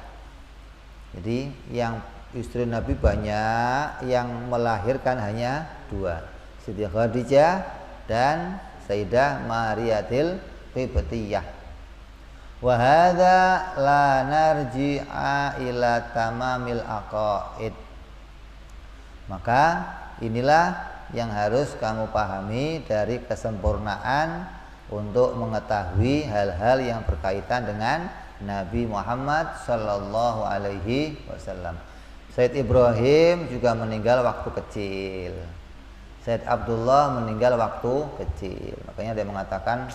Jadi yang istri Nabi banyak, yang melahirkan hanya 2, Siti Khadijah dan Sayyidah Mariyatil Qibtiyah. Wa hadza la narji'a ila tamamil aqaid. Maka inilah yang harus kamu pahami dari kesempurnaan untuk mengetahui hal-hal yang berkaitan dengan Nabi Muhammad sallallahu alaihi wasallam. Sayyid Ibrahim juga meninggal waktu kecil. Sayyid Abdullah meninggal waktu kecil. Makanya dia mengatakan,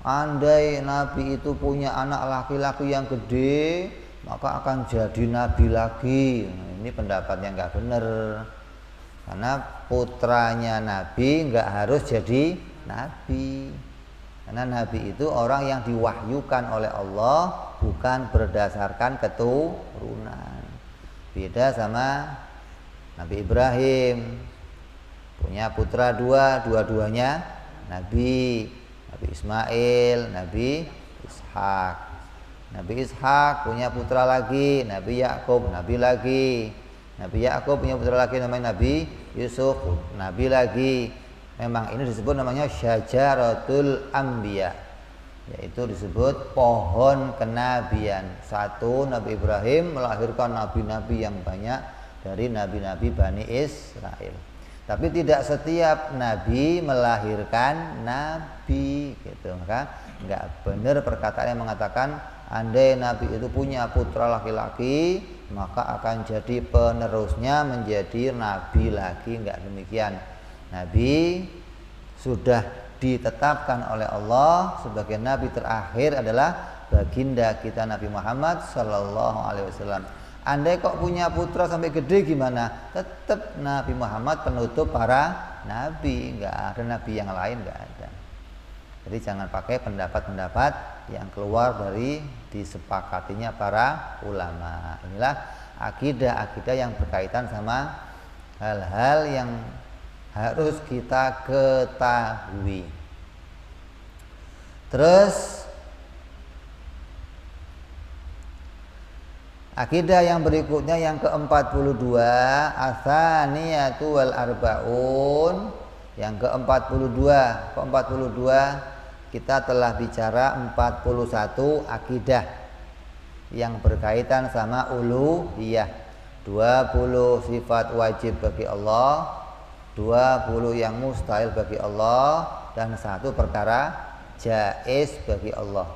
andai Nabi itu punya anak laki-laki yang gede, maka akan jadi Nabi lagi. Ini pendapat yang enggak benar. Karena putranya Nabi enggak harus jadi Nabi. Karena Nabi itu orang yang diwahyukan oleh Allah, bukan berdasarkan keturunan. Beda sama Nabi Ibrahim, punya putra 2, dua-duanya Nabi. Nabi Ismail, Nabi Ishak. Nabi Ishak punya putra lagi, Nabi Yakub, Nabi lagi. Nabi Yakub punya putra lagi namanya Nabi Yusuf, Nabi lagi. Memang ini disebut namanya Syajaratul Anbiya, yaitu disebut pohon kenabian. Satu, Nabi Ibrahim melahirkan nabi-nabi yang banyak dari nabi-nabi Bani Israel. Tapi tidak setiap nabi melahirkan nabi, gitu. Maka enggak benar perkataan yang mengatakan andai nabi itu punya putra laki-laki maka akan jadi penerusnya menjadi nabi lagi. Enggak demikian. Nabi sudah ditetapkan oleh Allah sebagai nabi terakhir adalah baginda kita Nabi Muhammad sallallahu alaihi wasallam. Andai kok punya putra sampai gede gimana? Tetap Nabi Muhammad penutup para nabi, enggak ada nabi yang lain, enggak ada. Jadi jangan pakai pendapat-pendapat yang keluar dari disepakatinya para ulama. Inilah akidah-akidah yang berkaitan sama hal-hal yang harus kita ketahui. Terus akidah yang berikutnya yang ke-42, Atsaniyatu wal Arbaun. Yang ke-42, kita telah bicara 41 akidah yang berkaitan sama uluhiyah. 20 sifat wajib bagi Allah, 20 yang mustahil bagi Allah, dan 1 perkara jaiz bagi Allah.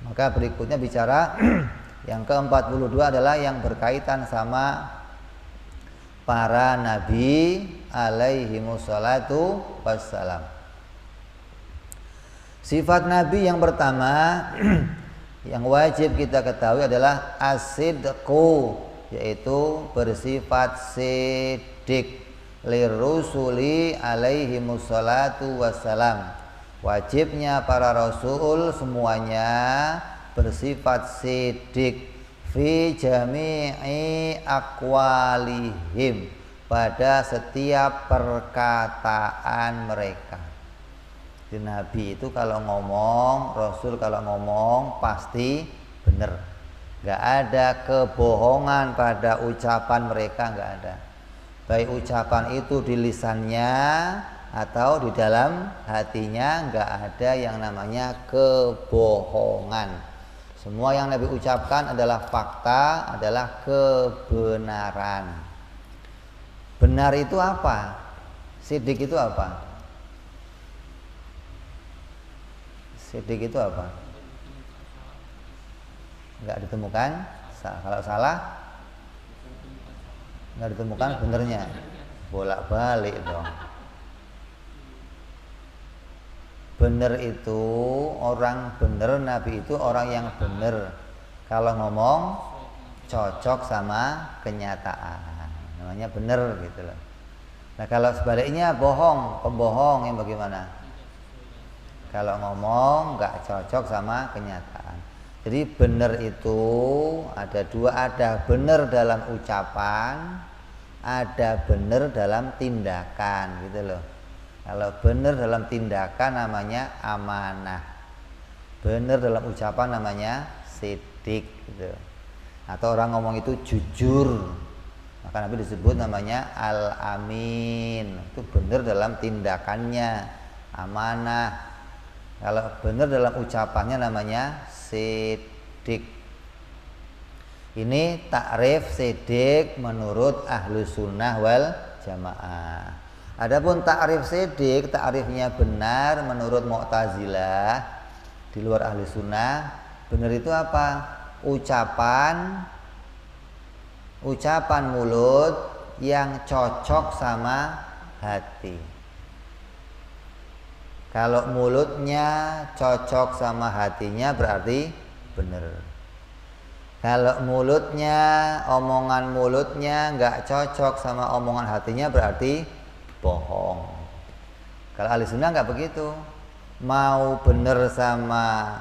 Maka berikutnya bicara yang ke-42 adalah yang berkaitan sama para nabi alaihimussalatu wassalam. Sifat nabi yang pertama yang wajib kita ketahui adalah as-sidqu, yaitu bersifat sidik. Lirrusuli alaihimussalatu wassalam. Wajibnya para rasul semuanya bersifat sidik fi jami'i aqwalihim, pada setiap perkataan mereka. Di Nabi itu kalau ngomong, Rasul kalau ngomong pasti benar. Gak ada kebohongan pada ucapan mereka, gak ada. baik ucapan itu di lisannya atau di dalam hatinya, nggak ada yang namanya kebohongan. Semua yang Nabi ucapkan adalah fakta, adalah kebenaran. Benar itu apa? Sidik itu apa? Sidik itu apa? Nggak ditemukan. Kalau salah nggak ditemukan benernya, bolak-balik dong. Bener itu orang bener, Nabi itu orang yang bener. Kalau ngomong cocok sama kenyataan, namanya bener gitu loh. Nah kalau sebaliknya bohong, pembohong yang bagaimana? Kalau ngomong nggak cocok sama kenyataan. Jadi bener itu ada dua, ada bener dalam ucapan, ada bener dalam tindakan gitu loh. Kalau benar dalam tindakan namanya amanah, benar dalam ucapan namanya sidik gitu. Atau orang ngomong itu jujur, maka Nabi disebut namanya al-amin. Itu benar dalam tindakannya, amanah. Kalau benar dalam ucapannya namanya sidik. Ini takrif sidik menurut Ahlus Sunnah wal Jamaah. Adapun ta'rif sidik, ta'rifnya benar menurut Mu'tazilah di luar Ahli Sunnah. Benar itu apa? Ucapan mulut yang cocok sama hati. Kalau mulutnya cocok sama hatinya berarti benar. Kalau omongan mulutnya nggak cocok sama omongan hatinya berarti bohong. Kalau ahli sunnah nggak begitu, mau bener sama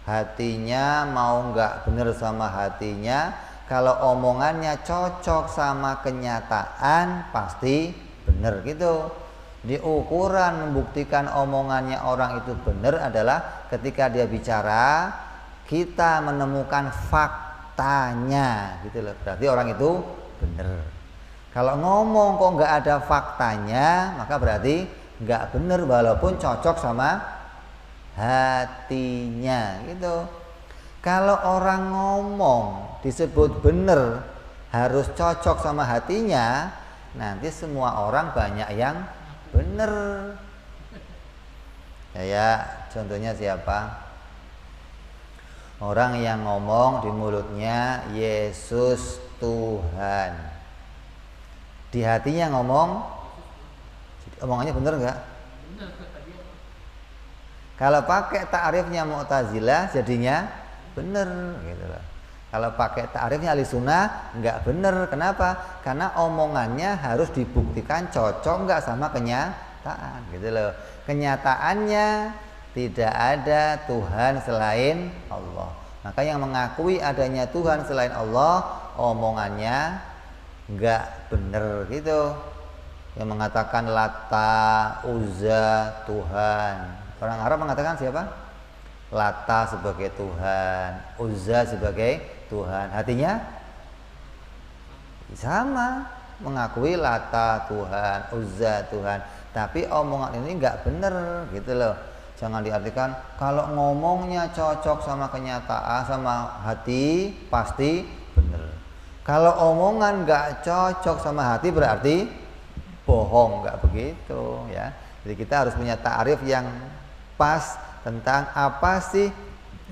hatinya, mau nggak bener sama hatinya, kalau omongannya cocok sama kenyataan pasti bener gitu. Di ukuran membuktikan omongannya orang itu bener adalah ketika dia bicara kita menemukan faktanya gitu loh, berarti orang itu bener. Kalau ngomong kok nggak ada faktanya, maka berarti nggak benar walaupun cocok sama hatinya gitu. Kalau orang ngomong disebut benar harus cocok sama hatinya, nanti semua orang banyak yang benar. Ya, contohnya siapa? Orang yang ngomong di mulutnya Yesus Tuhan, di hatinya omongannya bener nggak? Kalau pakai ta'rifnya Mu'tazilah jadinya bener gitu loh. Kalau pakai ta'rifnya Ahli Sunnah nggak bener. Kenapa? Karena omongannya harus dibuktikan cocok nggak sama kenyataan gitu loh. Kenyataannya tidak ada Tuhan selain Allah. Maka yang mengakui adanya Tuhan selain Allah omongannya nggak bener gitu. Yang mengatakan Lata, Uzza Tuhan, orang Arab mengatakan siapa? Lata sebagai Tuhan, Uzza sebagai Tuhan. Hatinya sama, mengakui Lata Tuhan, Uzza Tuhan, tapi omongan ini nggak bener gitu loh. Jangan diartikan kalau ngomongnya cocok sama kenyataan sama hati pasti bener. Kalau omongan nggak cocok sama hati berarti bohong, nggak begitu ya. Jadi kita harus punya ta'rif yang pas tentang apa sih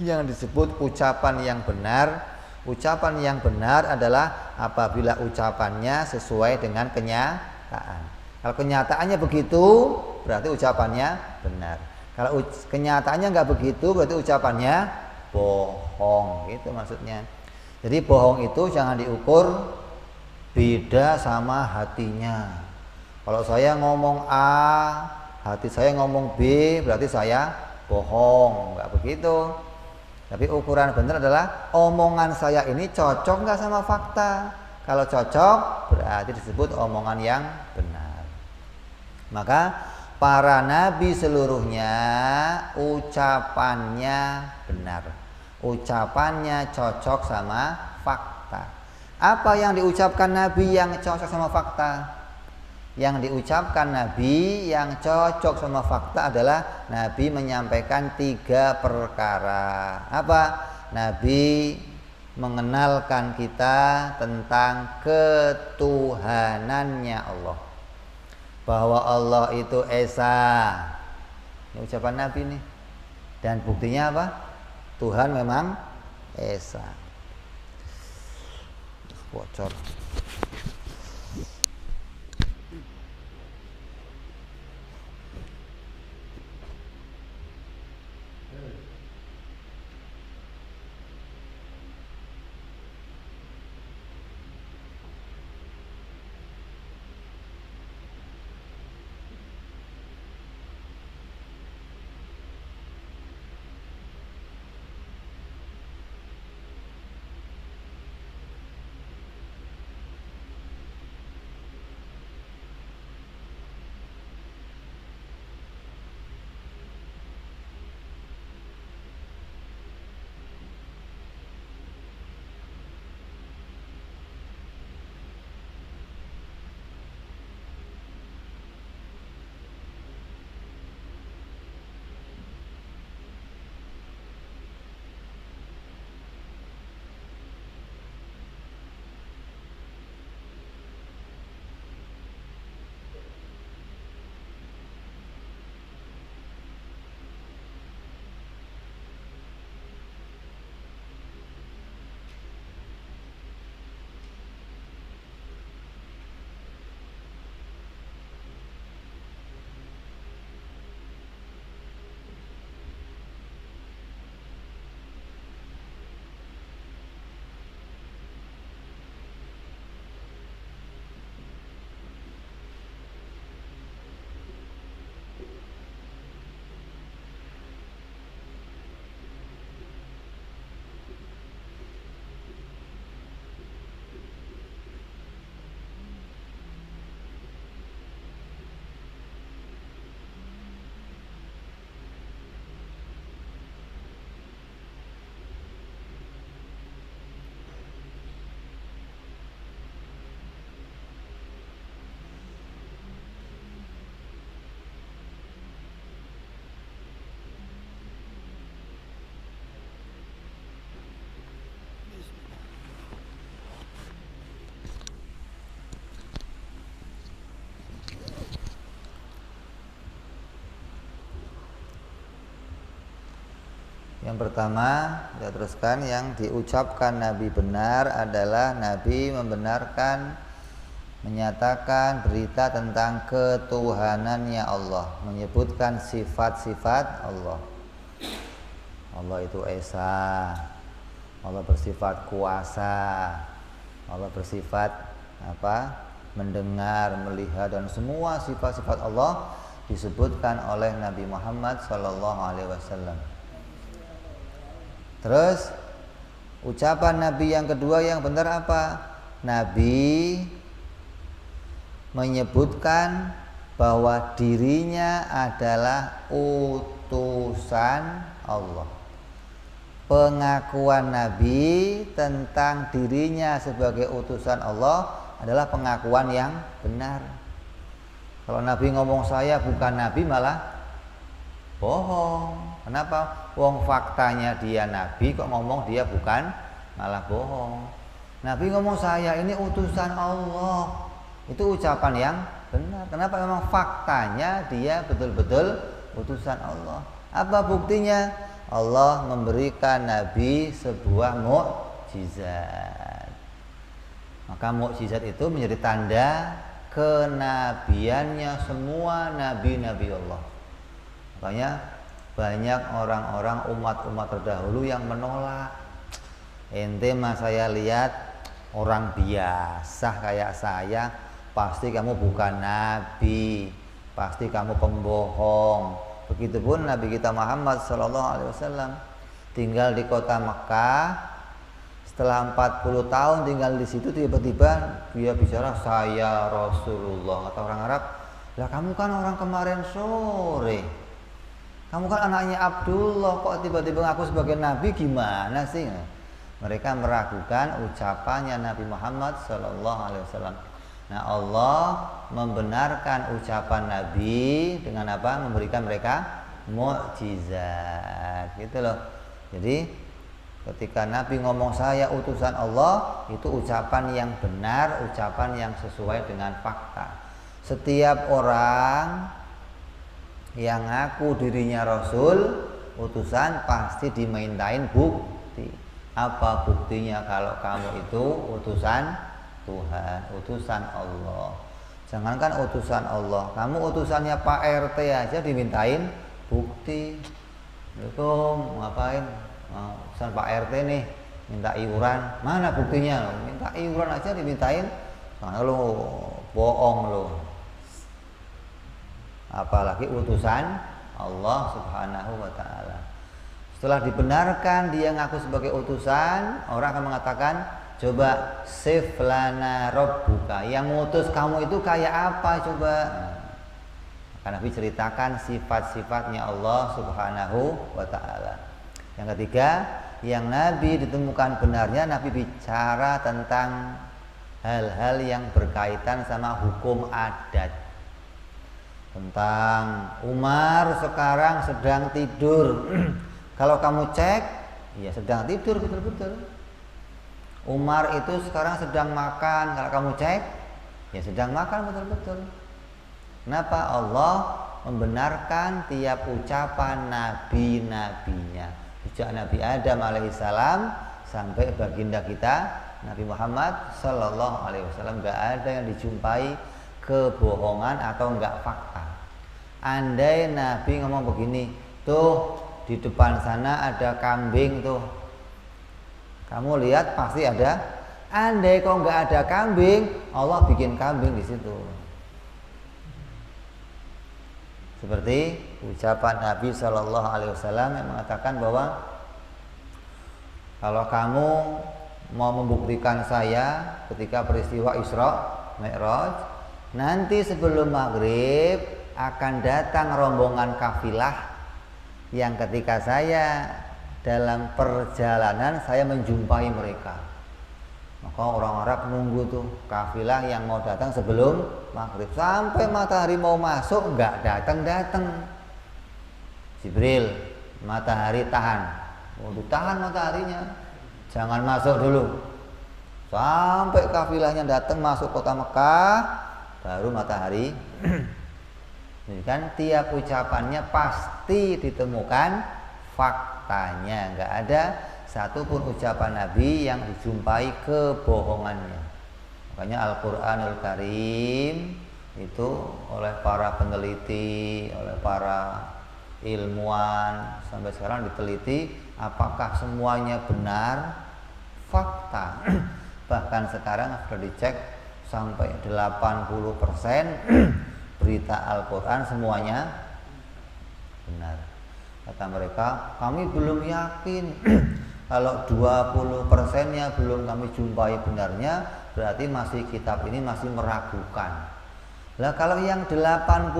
yang disebut ucapan yang benar. Ucapan yang benar adalah apabila ucapannya sesuai dengan kenyataan. Kalau kenyataannya begitu berarti ucapannya benar. Kalau kenyataannya nggak begitu berarti ucapannya bohong, gitu maksudnya. Jadi bohong itu jangan diukur beda sama hatinya. Kalau saya ngomong A, hati saya ngomong B, berarti saya bohong, nggak begitu. Tapi ukuran benar adalah omongan saya ini cocok nggak sama fakta. Kalau cocok berarti disebut omongan yang benar. Maka para nabi seluruhnya ucapannya benar. Ucapannya cocok sama fakta. Apa yang diucapkan nabi yang cocok sama fakta? Yang diucapkan Nabi yang cocok sama fakta adalah Nabi menyampaikan 3 perkara. Apa? Nabi mengenalkan kita tentang ketuhanannya Allah, bahwa Allah itu Esa. Ini ucapan Nabi nih. Dan buktinya apa? Tuhan memang Esa. Bocor. Yang pertama, kita teruskan, yang diucapkan Nabi benar adalah Nabi membenarkan, menyatakan berita tentang ketuhanannya Allah, menyebutkan sifat-sifat Allah. Allah itu Esa, Allah bersifat kuasa, Allah bersifat apa? Mendengar, melihat, dan semua sifat-sifat Allah disebutkan oleh Nabi Muhammad SAW. Terus ucapan Nabi yang kedua yang benar apa? Nabi menyebutkan bahwa dirinya adalah utusan Allah. Pengakuan Nabi tentang dirinya sebagai utusan Allah adalah pengakuan yang benar. Kalau Nabi ngomong saya bukan Nabi malah bohong. Kenapa? Wong faktanya dia Nabi, kok ngomong dia bukan, malah bohong. Nabi ngomong saya ini utusan Allah, itu ucapan yang benar. Kenapa? Memang faktanya dia betul-betul utusan Allah. Apa buktinya? Allah memberikan Nabi sebuah mukjizat. Maka mukjizat itu menjadi tanda kenabiannya semua nabi-nabi Allah. Makanya banyak orang-orang umat-umat terdahulu yang menolak. Ente mah saya lihat orang biasa kayak saya, pasti kamu bukan nabi, pasti kamu pembohong. Begitupun Nabi kita Muhammad SAW tinggal di kota Mekah. Setelah 40 tahun tinggal di situ, tiba-tiba dia bicara saya Rasulullah. Kata orang Arab, lah kamu kan orang kemarin sore, kamu kan anaknya Abdullah, kok tiba-tiba ngaku sebagai Nabi, gimana sih? Mereka meragukan ucapannya Nabi Muhammad SAW. Nah, Allah membenarkan ucapan Nabi dengan apa? Memberikan mereka mukjizat, gitu loh. Jadi ketika Nabi ngomong saya utusan Allah, itu ucapan yang benar, ucapan yang sesuai dengan fakta. Setiap orang yang ngaku dirinya Rasul, utusan, pasti dimintain bukti. Apa buktinya kalau kamu itu utusan Tuhan, utusan Allah? Jangankan utusan Allah, kamu utusannya Pak RT aja dimintain bukti. Assalamualaikum, ngapain? Utusan Pak RT nih, minta iuran. Mana buktinya? Minta iuran aja dimintain. Karena lo bohong lo. Apalagi utusan Allah Subhanahu wa ta'ala. Setelah dibenarkan dia ngaku sebagai utusan, orang akan mengatakan, coba sif lana rabbuka, yang ngutus kamu itu kayak apa coba? Karena Nabi ceritakan sifat-sifatnya Allah Subhanahu wa ta'ala. Yang ketiga, yang Nabi ditemukan benarnya, Nabi bicara tentang hal-hal yang berkaitan sama hukum adat. Tentang Umar sekarang sedang tidur. Kalau kamu cek, ya sedang tidur betul-betul. Umar itu sekarang sedang makan. Kalau kamu cek, ya sedang makan betul-betul. Kenapa Allah membenarkan tiap ucapan nabi-nabinya, sejak Nabi Adam alaihissalam sampai baginda kita Nabi Muhammad sallallahu alaihi wasallam, nggak ada yang dijumpai kebohongan atau enggak fakta. Andai Nabi ngomong begini, tuh di depan sana ada kambing tuh, kamu lihat pasti ada. Andai kok nggak ada kambing, Allah bikin kambing di situ. Seperti ucapan Nabi Shallallahu Alaihi Wasallam yang mengatakan bahwa kalau kamu mau membuktikan saya ketika peristiwa Isra Mi'raj, nanti sebelum maghrib akan datang rombongan kafilah yang ketika saya dalam perjalanan saya menjumpai mereka. Maka orang Arab nunggu tuh kafilah yang mau datang sebelum maghrib, sampai matahari mau masuk nggak datang. Jibril, matahari tahan, mau ditahan mataharinya, jangan masuk dulu. Sampai kafilahnya datang masuk kota Mekah, baru matahari. Jadi kan tiap ucapannya pasti ditemukan faktanya, nggak ada satupun ucapan Nabi yang dijumpai kebohongannya. Makanya Al-Quranul Karim itu oleh para peneliti, oleh para ilmuwan sampai sekarang diteliti apakah semuanya benar fakta. Bahkan sekarang sudah dicek sampai 80% berita Al-Quran semuanya benar. Kata mereka, kami belum yakin. Kalau 20%-nya belum kami jumpai benarnya, berarti masih kitab ini masih meragukan. Lah kalau yang 80%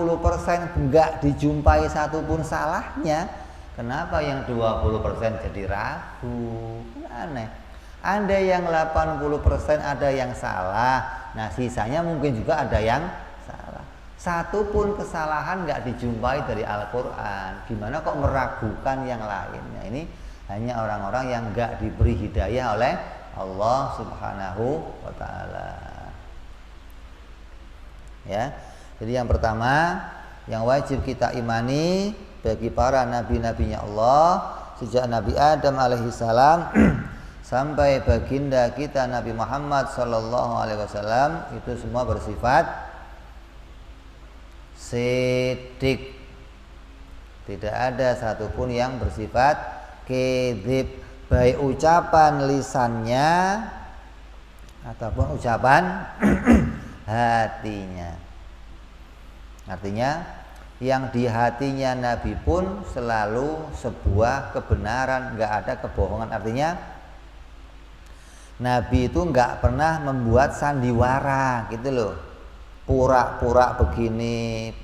enggak dijumpai satupun salahnya, kenapa yang 20% jadi ragu? Aneh. Ada yang 80% ada yang salah, nah sisanya mungkin juga ada yang salah. Satupun kesalahan enggak dijumpai dari Al-Quran. Gimana kok meragukan yang lainnya? Ini hanya orang-orang yang enggak diberi hidayah oleh Allah Subhanahu wa ta'ala. Ya. Jadi yang pertama yang wajib kita imani bagi para nabi-nabinya Allah sejak Nabi Adam alaihissalam sampai baginda kita Nabi Muhammad sallallahu alaihi wasallam itu semua bersifat siddiq. Tidak ada satupun yang bersifat kedzib, baik ucapan lisannya ataupun ucapan hatinya. Artinya yang di hatinya Nabi pun selalu sebuah kebenaran, nggak ada kebohongan. Artinya Nabi itu nggak pernah membuat sandiwara gitu loh, pura-pura begini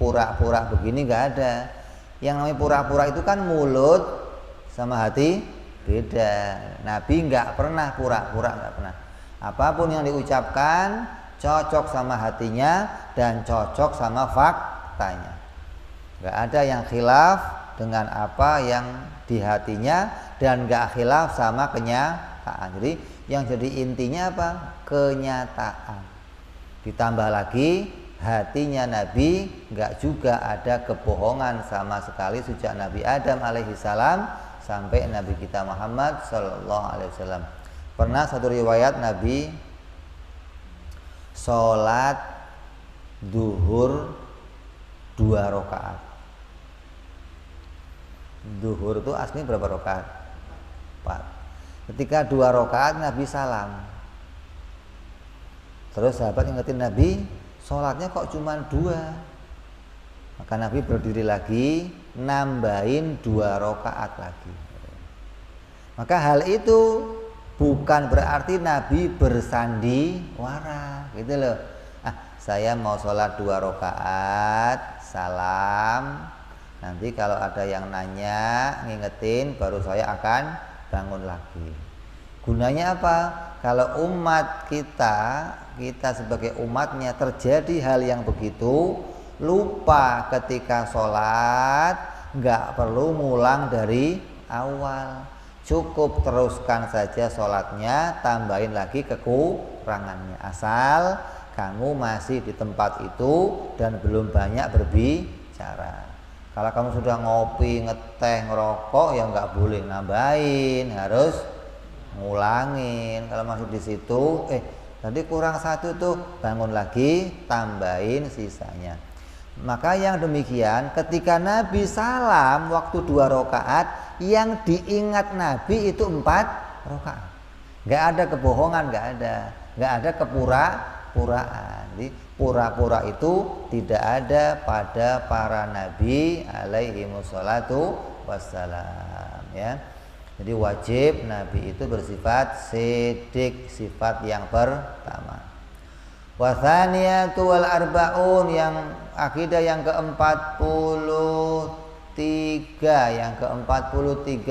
nggak ada. Yang namanya pura-pura itu kan mulut sama hati beda. Nabi nggak pernah pura-pura, nggak pernah. Apapun yang diucapkan cocok sama hatinya dan cocok sama faktanya. Gak ada yang khilaf dengan apa yang di hatinya dan gak khilaf sama kenyataan. Jadi yang jadi intinya apa? Kenyataan. Ditambah lagi hatinya Nabi gak juga ada kebohongan sama sekali sejak Nabi Adam alaihissalam sampai Nabi kita Muhammad sallallahu alaihi wasallam. Pernah satu riwayat Nabi sholat duhur 2 rakaat. Duhur itu aslinya berapa rakaat? 4. Ketika 2 rakaat Nabi salam. Terus sahabat ingetin Nabi, sholatnya kok cuma 2? Maka Nabi berdiri lagi, nambahin 2 rakaat lagi. Maka hal itu bukan berarti Nabi bersandiwara, gitu loh. Saya mau sholat 2 rakaat, salam. Nanti kalau ada yang nanya, ngingetin, baru saya akan bangun lagi. Gunanya apa? Kalau umat kita sebagai umatnya terjadi hal yang begitu, lupa ketika sholat, nggak perlu ngulang dari awal. Cukup teruskan saja sholatnya, tambahin lagi kekurangannya. Asal kamu masih di tempat itu dan belum banyak berbicara. Kalau kamu sudah ngopi, ngeteh, ngerokok, ya nggak boleh nambahin, harus ngulangin. Kalau masih di situ, tadi kurang 1 tuh, bangun lagi, tambahin sisanya. Maka yang demikian, ketika Nabi salam waktu 2 rakaat, yang diingat Nabi itu 4 rakaat. Nggak ada kebohongan, nggak ada kepura-puraan. Jadi pura-pura itu tidak ada pada para nabi alaihi wassalatu wassalam, ya. Jadi wajib nabi itu bersifat sidik, sifat yang pertama. Wa tsaniyatu wal arbaun, yang akidah yang ke-43,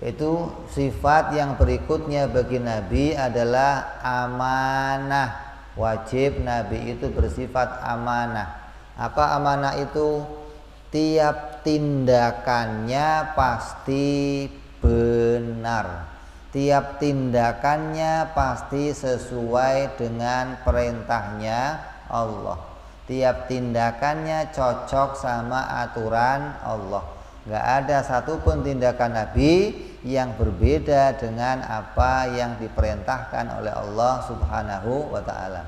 yaitu sifat yang berikutnya bagi nabi adalah amanah. Wajib nabi itu bersifat amanah. Apa amanah itu? Tiap tindakannya pasti benar. Tiap tindakannya pasti sesuai dengan perintahnya Allah. Tiap tindakannya cocok sama aturan Allah. Gak ada satupun tindakan Nabi yang berbeda dengan apa yang diperintahkan oleh Allah Subhanahu wa ta'ala.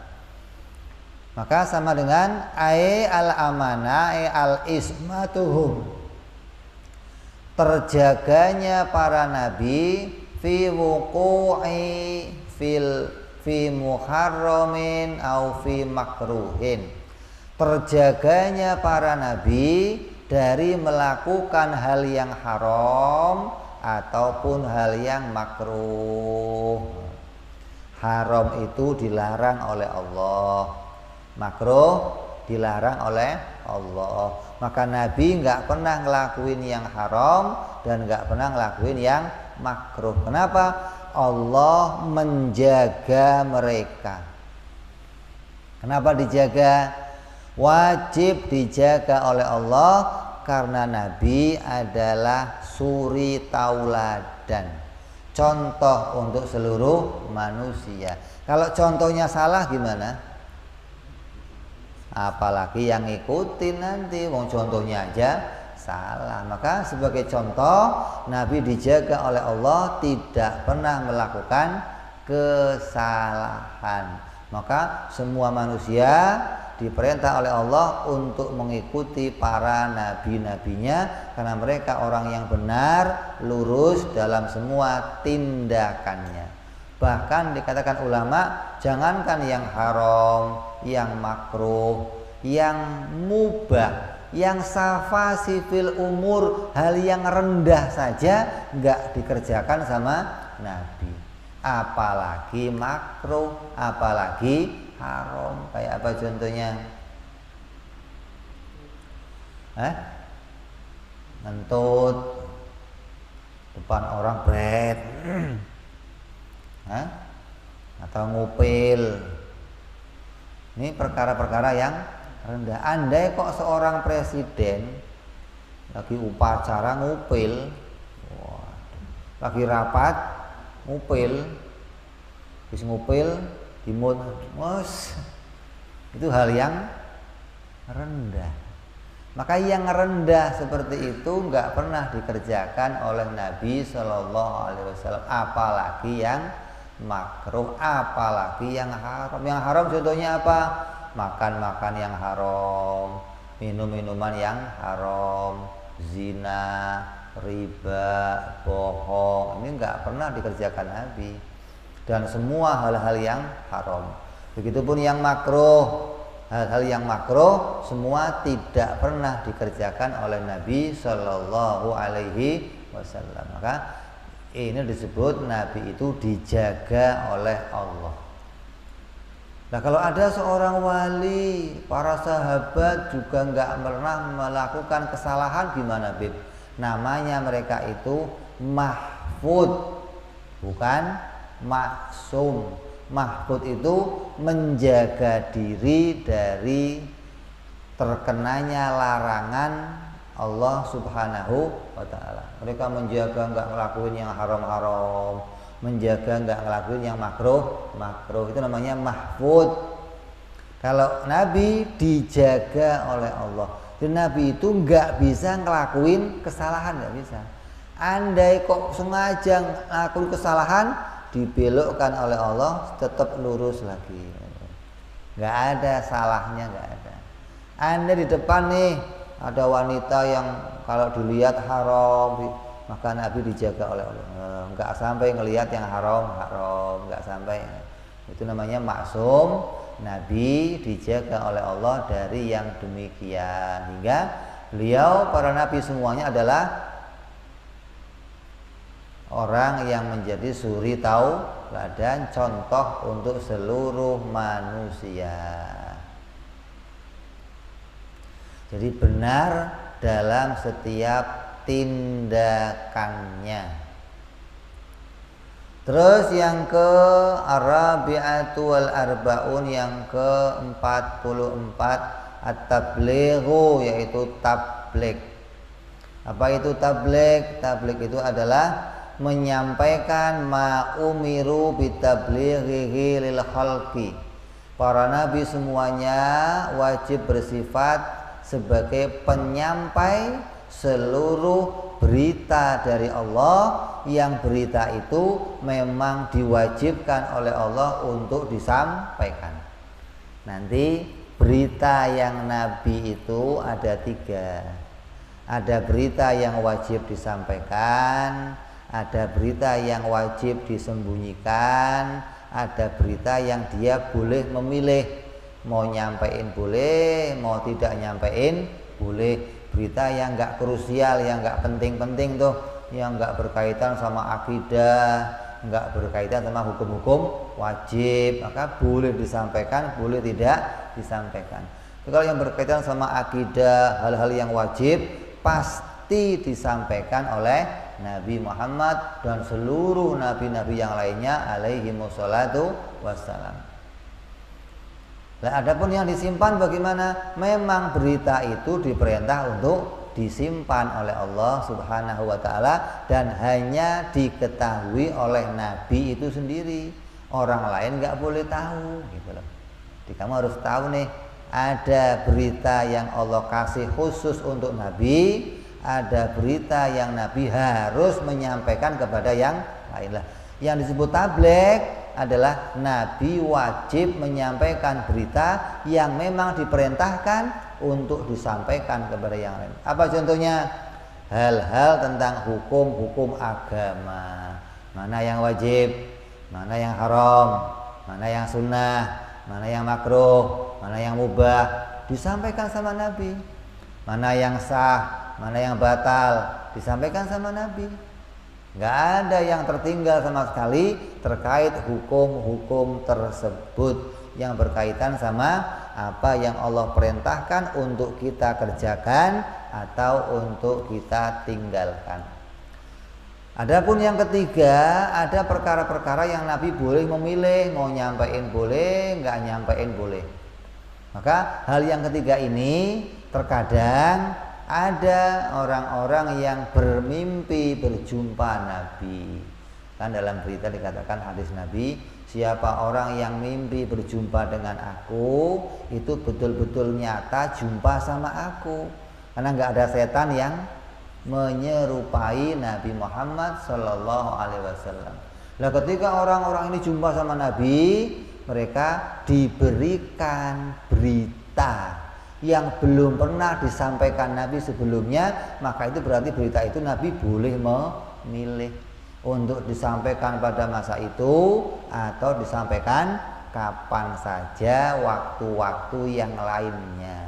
Maka sama dengan al-amanah, al-ismatuhum, terjaganya para nabi fi wuqu'i fi muharramin au fi makruhin. Terjaganya para nabi dari melakukan hal yang haram ataupun hal yang makruh. Haram itu dilarang oleh Allah, makruh dilarang oleh Allah. Maka Nabi nggak pernah ngelakuin yang haram dan nggak pernah ngelakuin yang makruh. Kenapa? Allah menjaga mereka. Kenapa dijaga? Wajib dijaga oleh Allah karena Nabi adalah suri tauladan, contoh untuk seluruh manusia. Kalau contohnya salah gimana? Apalagi yang ngikutin nanti, wong contohnya aja salah. Maka sebagai contoh, Nabi dijaga oleh Allah tidak pernah melakukan kesalahan. Maka semua manusia diperintah oleh Allah untuk mengikuti para nabi-nabinya, karena mereka orang yang benar, lurus dalam semua tindakannya. Bahkan dikatakan ulama, jangankan yang haram, yang makruh, yang mubah, yang safasi fil umur, hal yang rendah saja nggak dikerjakan sama Nabi. Apalagi makruh, apalagi haram. Kayak apa contohnya? Ngentut depan orang bret, atau ngupil Ini perkara-perkara yang rendah. Andai kok seorang presiden lagi upacara ngupil, lagi rapat ngupil, habis ngupil dimut, itu hal yang rendah. Maka yang rendah seperti itu nggak pernah dikerjakan oleh Nabi Shallallahu Alaihi Wasallam, apalagi yang makruh, apalagi yang haram. Yang haram contohnya apa? Makan yang haram, minum-minuman yang haram, zina, riba, bohong. Ini nggak pernah dikerjakan Nabi. Dan semua hal-hal yang haram. Begitupun yang makruh. Hal-hal yang makruh semua tidak pernah dikerjakan oleh Nabi Shallallahu Alaihi Wasallam. Maka ini disebut Nabi itu dijaga oleh Allah. Nah, kalau ada seorang wali, para sahabat juga nggak pernah melakukan kesalahan, gimana, Bib? Namanya mereka itu mahfud, bukan maksum. Mahfud itu menjaga diri dari terkenanya larangan Allah Subhanahu wa ta'ala. Mereka menjaga nggak ngelakuin yang haram-haram, menjaga nggak ngelakuin yang makruh. Itu namanya mahfud. Kalau Nabi dijaga oleh Allah, dan Nabi itu nggak bisa ngelakuin kesalahan, nggak bisa. Andai kok sengaja ngelakuin kesalahan, dibelokkan oleh Allah, tetap lurus lagi, nggak ada salahnya, nggak ada. Anda di depan nih ada wanita yang kalau dilihat haram, maka Nabi dijaga oleh Allah, nggak sampai ngelihat yang haram, nggak sampai. Itu namanya maksum. Nabi dijaga oleh Allah dari yang demikian, hingga beliau, para nabi semuanya adalah orang yang menjadi suri tauladan, contoh untuk seluruh manusia. Jadi benar dalam setiap tindakannya. Terus yang ke Arabi'atu wal Arba'un, yang ke-44 at-tablighu, yaitu tabligh. Apa itu tabligh? Tabligh itu adalah menyampaikan ma'umiru bitablighihi lil khalqi. Para nabi semuanya wajib bersifat sebagai penyampai seluruh berita dari Allah, yang berita itu memang diwajibkan oleh Allah untuk disampaikan. Nanti berita yang nabi itu ada 3. Ada berita yang wajib disampaikan, ada berita yang wajib disembunyikan, ada berita yang dia boleh memilih, mau nyampein boleh, mau tidak nyampein boleh. Berita yang nggak krusial, yang nggak penting-penting tuh, yang nggak berkaitan sama akidah, nggak berkaitan sama hukum-hukum wajib, maka boleh disampaikan, boleh tidak disampaikan. Kalau yang berkaitan sama akidah, hal-hal yang wajib, pasti disampaikan oleh Nabi Muhammad dan seluruh nabi-nabi yang lainnya alaihi wassalatu wassalam. Nah, adapun yang disimpan bagaimana? Memang berita itu diperintah untuk disimpan oleh Allah Subhanahu wa ta'ala, dan hanya diketahui oleh Nabi itu sendiri. Orang lain nggak boleh tahu, gitu loh. Jadi kamu harus tahu nih, ada berita yang Allah kasih khusus untuk Nabi, ada berita yang Nabi harus menyampaikan kepada yang lain lah. Yang disebut tabligh adalah Nabi wajib menyampaikan berita yang memang diperintahkan untuk disampaikan kepada yang lain. Apa contohnya? Hal-hal tentang hukum-hukum agama. Mana yang wajib, mana yang haram, mana yang sunnah, mana yang makruh, mana yang mubah, disampaikan sama Nabi. Mana yang sah, mana yang batal, disampaikan sama Nabi. Nggak ada yang tertinggal sama sekali terkait hukum-hukum tersebut yang berkaitan sama apa yang Allah perintahkan untuk kita kerjakan atau untuk kita tinggalkan. Adapun yang ketiga, ada perkara-perkara yang Nabi boleh memilih, mau nyampein boleh, nggak nyampein boleh. Maka hal yang ketiga ini terkadang ada orang-orang yang bermimpi berjumpa Nabi. Kan dalam berita dikatakan hadis Nabi, siapa orang yang mimpi berjumpa dengan aku, itu betul-betul nyata jumpa sama aku. Karena nggak ada setan yang menyerupai Nabi Muhammad Sallallahu Alaihi Wasallam. Nah, ketika orang-orang ini jumpa sama Nabi, mereka diberikan berita yang belum pernah disampaikan Nabi sebelumnya, maka itu berarti berita itu Nabi boleh memilih untuk disampaikan pada masa itu atau disampaikan kapan saja, waktu-waktu yang lainnya.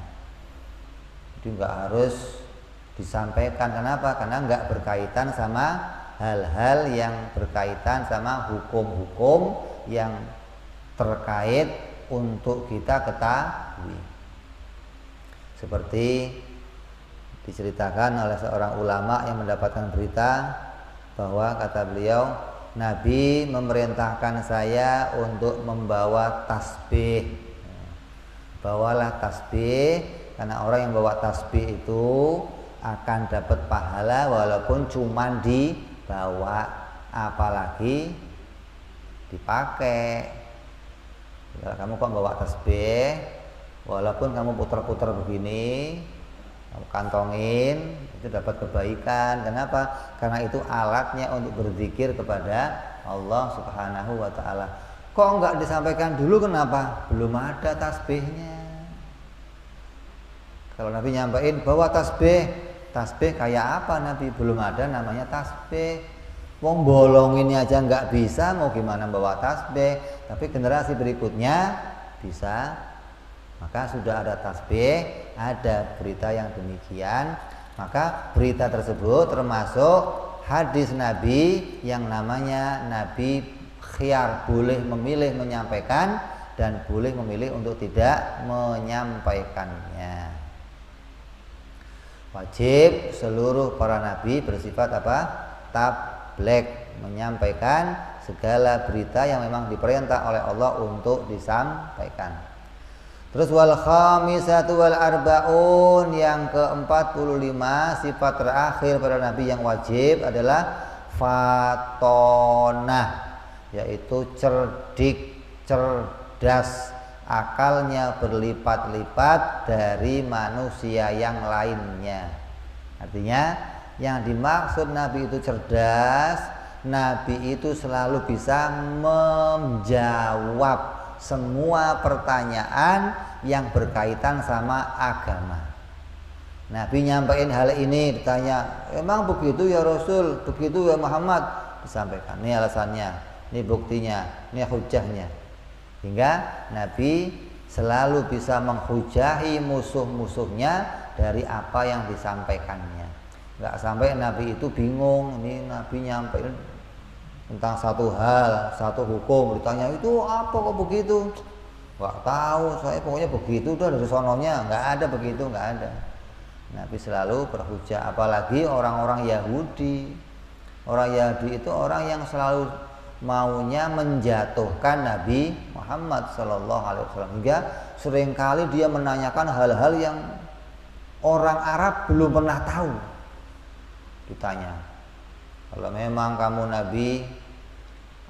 Jadi nggak harus disampaikan. Kenapa? Karena nggak berkaitan sama hal-hal yang berkaitan sama hukum-hukum yang terkait untuk kita ketahui. Seperti diceritakan oleh seorang ulama yang mendapatkan berita bahwa kata beliau, Nabi memerintahkan saya untuk membawa tasbih. Bawalah tasbih, karena orang yang bawa tasbih itu akan dapat pahala walaupun cuma dibawa, apalagi dipakai. Kalau kamu kok bawa tasbih, walaupun kamu putar-putar begini, kamu kantongin, itu dapat kebaikan. Kenapa? Karena itu alatnya untuk berzikir kepada Allah Subhanahu wa ta'ala. Kok enggak disampaikan dulu, kenapa? Belum ada tasbihnya. Kalau Nabi nyampain bawa tasbih, tasbih kayak apa Nabi? Belum ada namanya tasbih. Wong bolong ini aja enggak bisa, mau gimana bawa tasbih? Tapi generasi berikutnya bisa. Maka sudah ada tasbih, ada berita yang demikian. Maka berita tersebut termasuk hadis Nabi yang namanya Nabi khiyar, boleh memilih menyampaikan dan boleh memilih untuk tidak menyampaikannya. Wajib seluruh para nabi bersifat apa? Tabligh, menyampaikan segala berita yang memang diperintah oleh Allah untuk disampaikan. Terus wal khamisatu wal arbaun, yang ke-45 sifat terakhir pada nabi yang wajib adalah fatonah, yaitu cerdik, cerdas, akalnya berlipat-lipat dari manusia yang lainnya. Artinya yang dimaksud nabi itu cerdas, nabi itu selalu bisa menjawab semua pertanyaan yang berkaitan sama agama. Nabi nyampaikan hal ini, ditanya, emang begitu ya Rasul, begitu ya Muhammad, disampaikan. Ini alasannya, ini buktinya, ini hujahnya. Hingga Nabi selalu bisa menghujahi musuh-musuhnya dari apa yang disampaikannya. Enggak sampai Nabi itu bingung, ini Nabi nyampaikan tentang satu hal, satu hukum, ditanya itu apa kok begitu? Nggak tahu, saya pokoknya begitu udah dari sononya, nggak ada begitu, nggak ada. Nabi selalu berhujah, apalagi orang-orang Yahudi. Orang Yahudi itu orang yang selalu maunya menjatuhkan Nabi Muhammad Sallallahu Alaihi Wasallam, hingga seringkali dia menanyakan hal-hal yang orang Arab belum pernah tahu. Ditanya, kalau memang kamu Nabi,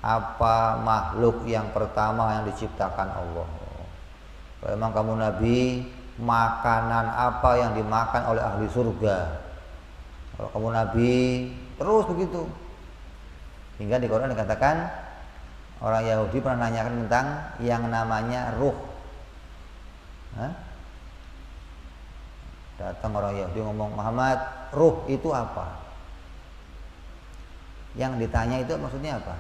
apa makhluk yang pertama yang diciptakan Allah? Kalau memang kamu Nabi, makanan apa yang dimakan oleh ahli surga? Kalau kamu Nabi, terus begitu. Hingga di Quran dikatakan orang Yahudi pernah nanyakan tentang yang namanya ruh. Datang orang Yahudi ngomong, Muhammad, ruh itu apa? Yang ditanya itu maksudnya apa?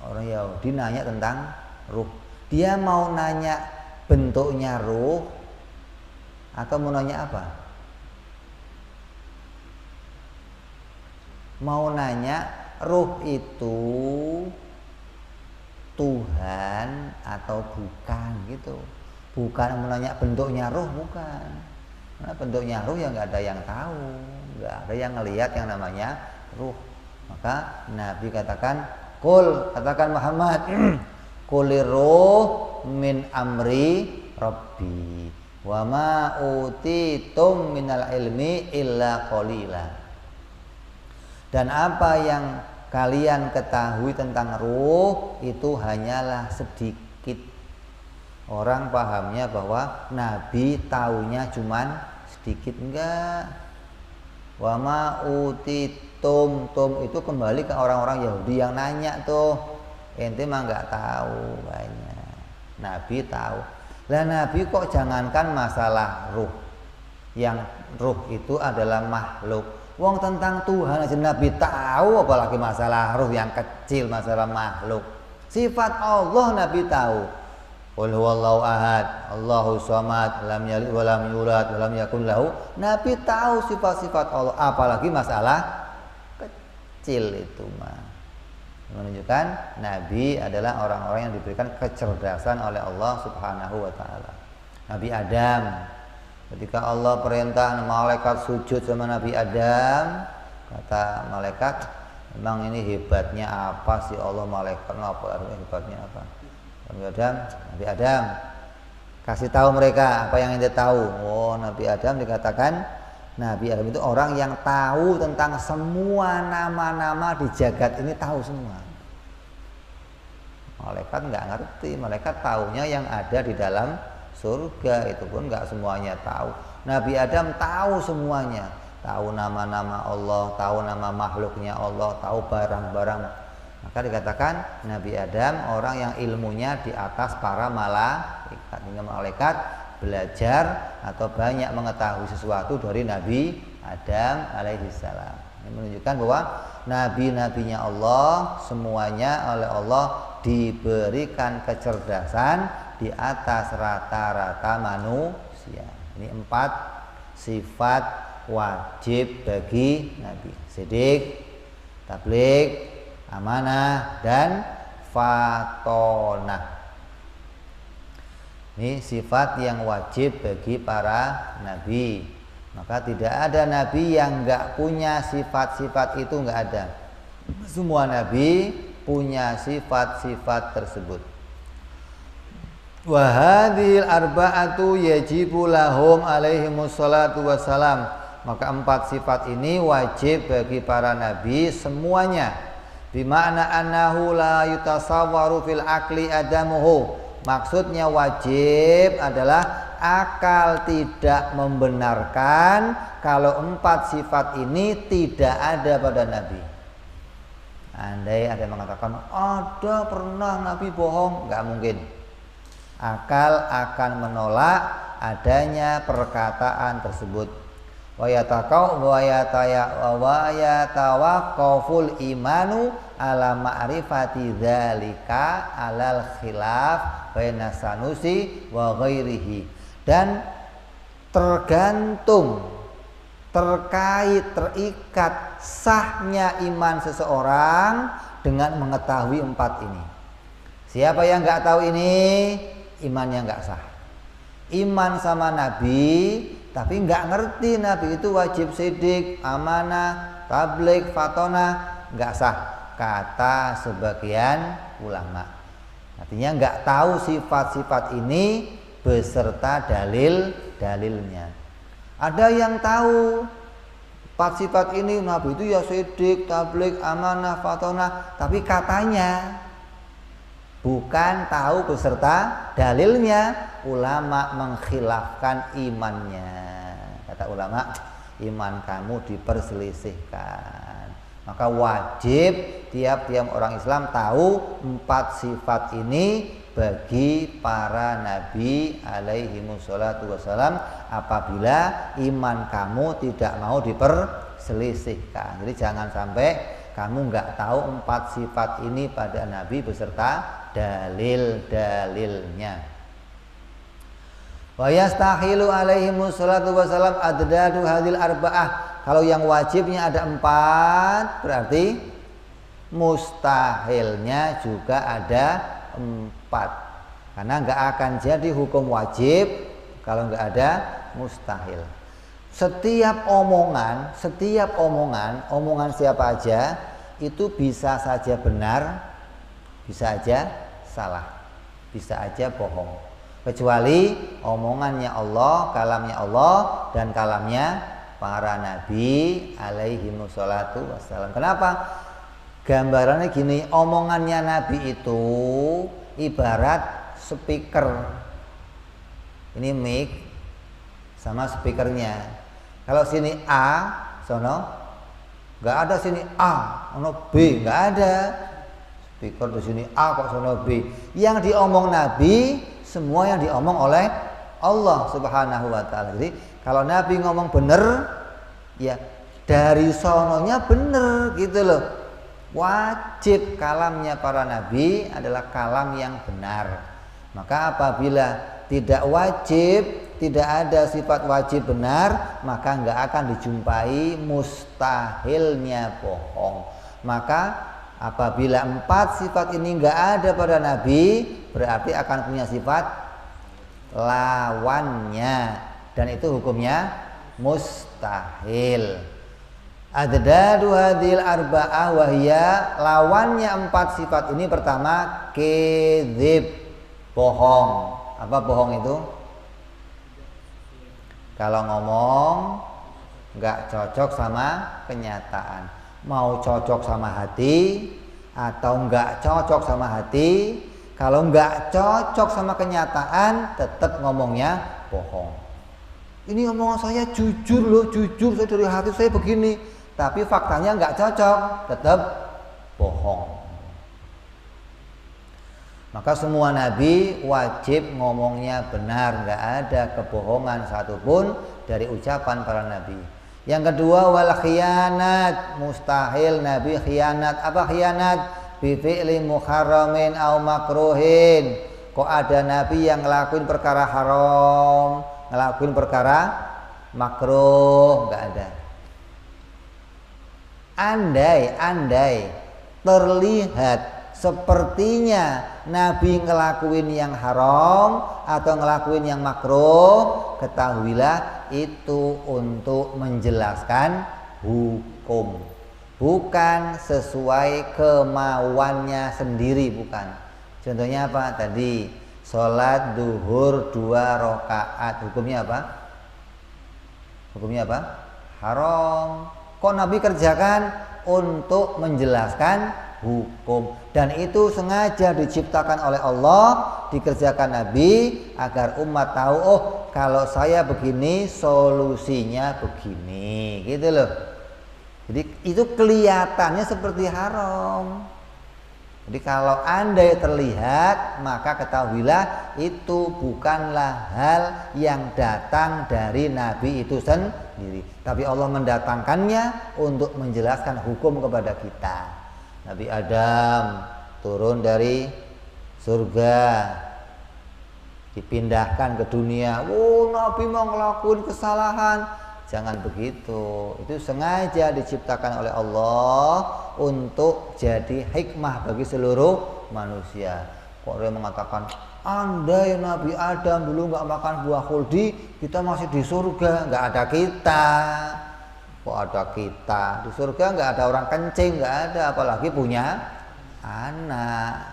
Orang Yahudi nanya tentang ruh. Dia mau nanya bentuknya ruh atau mau nanya apa? Mau nanya ruh itu Tuhan atau bukan gitu. Bukan mau nanya bentuknya ruh, bukan. Nah, bentuknya ruh ya nggak ada yang tahu, nggak ada yang ngelihat yang namanya ruh. Maka Nabi katakan, Qul, katakan Muhammad, Quliruh min amri rabbi wa ma utitum minal ilmi illa qalila. Dan apa yang kalian ketahui tentang ruh itu hanyalah sedikit. Orang pahamnya bahwa Nabi taunya cuman sedikit, enggak. Wa ma utitum, itu kembali ke orang-orang Yahudi yang nanya tuh, ente mah enggak tahu banyak. Nabi tahu. Lah Nabi kok jangankan masalah ruh, yang ruh itu adalah makhluk. Wong tentang Tuhan aja Nabi tahu, apalagi masalah ruh yang kecil, masalah makhluk. Sifat Allah Nabi tahu. Qul huwallahu ahad, Allahu samad, lam yalid wa lam yulad wa lam yakul lahu. Nabi tahu sifat-sifat Allah, apalagi masalah kecil itu mah. Menunjukkan Nabi adalah orang-orang yang diberikan kecerdasan oleh Allah Subhanahu wa taala. Nabi Adam, ketika Allah perintah malaikat sujud sama Nabi Adam, kata malaikat, memang ini hebatnya apa sih Allah, malaikat apa hebatnya apa? Nabi Adam kasih tahu mereka apa yang ente tahu. Oh, Nabi Adam dikatakan, Nabi Adam itu orang yang tahu tentang semua nama-nama di jagat ini, tahu semua. Malaikat nggak ngerti, malaikat taunya yang ada di dalam surga, itu pun nggak semuanya tahu. Nabi Adam tahu semuanya, tahu nama-nama Allah, tahu nama makhluknya Allah, tahu barang-barang. Maka dikatakan Nabi Adam orang yang ilmunya di atas para malaikat. Hingga malaikat belajar atau banyak mengetahui sesuatu dari Nabi Adam alaihissalam. Ini menunjukkan bahwa nabi-nabinya Allah semuanya oleh Allah diberikan kecerdasan di atas rata-rata manusia. Ini 4 sifat wajib bagi Nabi: sidik, tabligh, amanah, dan fatonah. Ini sifat yang wajib bagi para nabi. Maka tidak ada nabi yang enggak punya sifat-sifat itu, enggak ada. Semua nabi punya sifat-sifat tersebut. Wa hadhil arba'atu yajibu lahum alaihimus salatu wassalam. Maka 4 sifat ini wajib bagi para nabi semuanya. Bima'na annahu la yutasawwaru fil akli adamuhu. Maksudnya wajib adalah akal tidak membenarkan kalau 4 sifat ini tidak ada pada Nabi. Andai ada yang mengatakan ada pernah Nabi bohong, nggak mungkin. Akal akan menolak adanya perkataan tersebut. Wa yatawaqqaful imanu ala ma'rifati dzalika alal khilaf baina sanusi wa ghairihi. Dan terikat sahnya iman seseorang dengan mengetahui 4 ini. Siapa yang nggak tahu ini, imannya nggak sah. Iman sama Nabi tapi nggak ngerti Nabi itu wajib sidik, amanah, tabligh, fatonah, nggak sah kata sebagian ulama. Artinya nggak tahu sifat-sifat ini beserta dalil-dalilnya. Ada yang tahu 4 sifat ini Nabi itu ya sidik, tabligh, amanah, fatonah, tapi katanya bukan tahu beserta dalilnya. Ulama mengkhilafkan imannya. Kata ulama, iman kamu diperselisihkan. Maka wajib tiap-tiap orang Islam tahu 4 sifat ini bagi para nabi alaihi wassalatu wassalam apabila iman kamu tidak mau diperselisihkan. Jadi jangan sampai kamu nggak tahu 4 sifat ini pada nabi beserta dalil-dalilnya. Wa yastahilu alaihi wassalatu wassalam adadu hadil arba'ah. Kalau yang wajibnya ada 4, berarti mustahilnya juga ada 4. Karena nggak akan jadi hukum wajib kalau nggak ada mustahil. Setiap omongan siapa aja itu bisa saja benar, bisa aja salah. bisa aja bohong. Kecuali omongannya Allah, kalamnya Allah dan kalamnya para nabi alaihi wassalatu wassalam. Kenapa? Gambarannya gini, omongannya nabi itu ibarat speaker. Ini mic sama speakernya. Kalau sini A, sono nggak ada, sini A, sono B, nggak ada. Speaker di sini A kok sono B. Yang diomong Nabi semua yang diomong oleh Allah Subhanahu wa taala. Jadi kalau Nabi ngomong bener, ya dari sononya bener gitu loh. Wajib kalamnya para nabi adalah kalam yang benar. Maka apabila tidak wajib, tidak ada sifat wajib benar, maka nggak akan dijumpai mustahilnya bohong. Maka apabila 4 sifat ini nggak ada pada nabi, berarti akan punya sifat lawannya, dan itu hukumnya mustahil. Adadadu hadil arba'ah wahya, lawannya 4 sifat ini. Pertama, kedzib, bohong. Apa bohong itu? Kalau ngomong nggak cocok sama kenyataan. Mau cocok sama hati atau nggak cocok sama hati, kalau nggak cocok sama kenyataan tetap ngomongnya bohong. Ini omongan saya jujur loh, jujur, saya dari hati saya begini, tapi faktanya nggak cocok, tetap bohong. Maka semua nabi wajib ngomongnya benar, nggak ada kebohongan satupun dari ucapan para nabi. Yang kedua, wal khianat, mustahil nabi khianat. Apa khianat? Bi fi'li muharramin au makruhin. Kok ada nabi yang ngelakuin perkara haram, ngelakuin perkara makruh? Enggak ada. Andai terlihat sepertinya nabi ngelakuin yang haram atau ngelakuin yang makruh, ketahuilah itu untuk menjelaskan hukum, bukan sesuai kemauannya sendiri, bukan. Contohnya apa? Tadi sholat duhur 2 rakaat, hukumnya apa? Hukumnya apa? Haram. Kok Nabi kerjakan? Untuk menjelaskan hukum, dan itu sengaja diciptakan oleh Allah, dikerjakan Nabi agar umat tahu, oh kalau saya begini solusinya begini, gitu loh. Jadi itu kelihatannya seperti haram. Jadi kalau andai terlihat, maka ketahuilah itu bukanlah hal yang datang dari Nabi itu sendiri, tapi Allah mendatangkannya untuk menjelaskan hukum kepada kita. Nabi Adam turun dari surga, dipindahkan ke dunia. Oh, Nabi mau ngelakuin kesalahan. Jangan begitu. Itu sengaja diciptakan oleh Allah untuk jadi hikmah bagi seluruh manusia. Kok dia mengatakan, andai Nabi Adam dulu nggak makan buah khuldi, kita masih di surga. Nggak ada kita. Kok ada kita? Di surga nggak ada orang kencing, nggak ada, apalagi punya anak.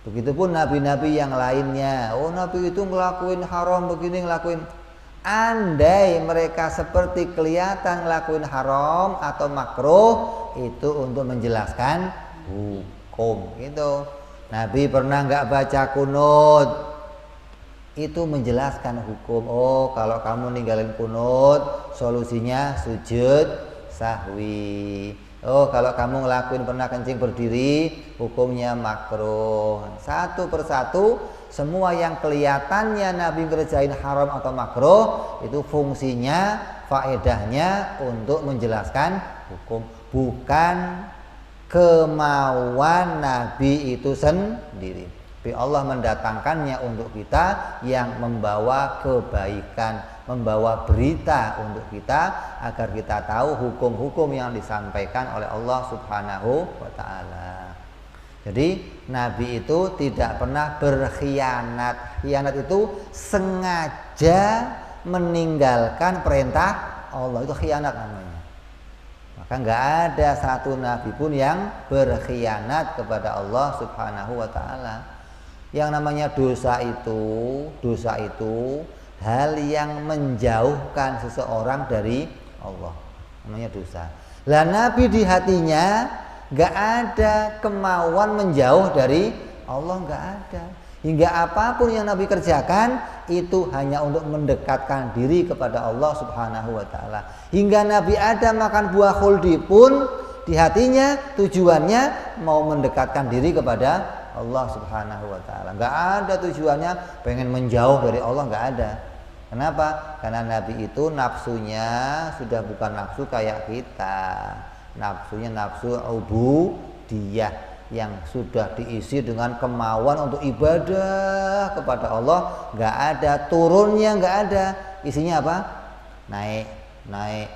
Begitupun nabi-nabi yang lainnya. Oh, Nabi itu ngelakuin haram begini, ngelakuin. Andai mereka seperti kelihatan ngelakuin haram atau makruh, itu untuk menjelaskan hukum. Gitu. Nabi pernah nggak baca kunut, itu menjelaskan hukum. Oh, kalau kamu ninggalin kunut, solusinya sujud sahwi. Oh, kalau kamu ngelakuin pernah kencing berdiri, hukumnya makruh. Satu persatu, semua yang kelihatannya Nabi ngerjain haram atau makruh, itu fungsinya, faedahnya untuk menjelaskan hukum, bukan kemauan Nabi itu sendiri. Tapi Allah mendatangkannya untuk kita yang membawa kebaikan, membawa berita untuk kita agar kita tahu hukum-hukum yang disampaikan oleh Allah Subhanahu wa taala. Jadi Nabi itu tidak pernah berkhianat. Khianat itu sengaja meninggalkan perintah Allah, itu khianat namanya. Maka nggak ada satu nabi pun yang berkhianat kepada Allah Subhanahu wa taala. Yang namanya dosa itu hal yang menjauhkan seseorang dari Allah, namanya dosa. Lah Nabi di hatinya nggak ada kemauan menjauh dari Allah, nggak ada. Hingga apapun yang Nabi kerjakan itu hanya untuk mendekatkan diri kepada Allah Subhanahu wa taala. Hingga Nabi ada makan buah khuldi pun di hatinya tujuannya mau mendekatkan diri kepada Allah Subhanahu wa taala. Enggak ada tujuannya pengen menjauh dari Allah, enggak ada. Kenapa? Karena Nabi itu nafsunya sudah bukan nafsu kayak kita. Nafsunya nafsu ubudiyah yang sudah diisi dengan kemauan untuk ibadah kepada Allah, nggak ada turunnya, nggak ada. Isinya apa? Naik,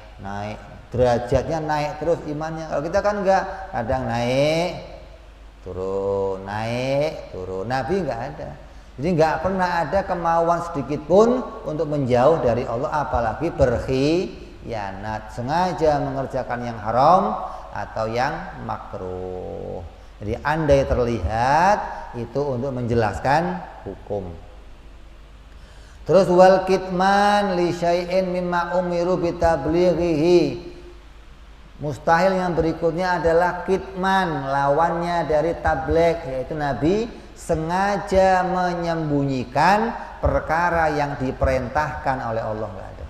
derajatnya naik terus imannya. Kalau kita kan nggak, kadang naik, turun. Nabi nggak ada. Jadi nggak pernah ada kemauan sedikit pun untuk menjauh dari Allah, apalagi berkhianat, sengaja mengerjakan yang haram atau yang makruh. Jadi andai terlihat itu untuk menjelaskan hukum. Terus wal kitman li syai'in mimma umiru bitablighihi. Mustahil yang berikutnya adalah kitman, lawannya dari tabligh, yaitu Nabi sengaja menyembunyikan perkara yang diperintahkan oleh Allah. Enggak ada.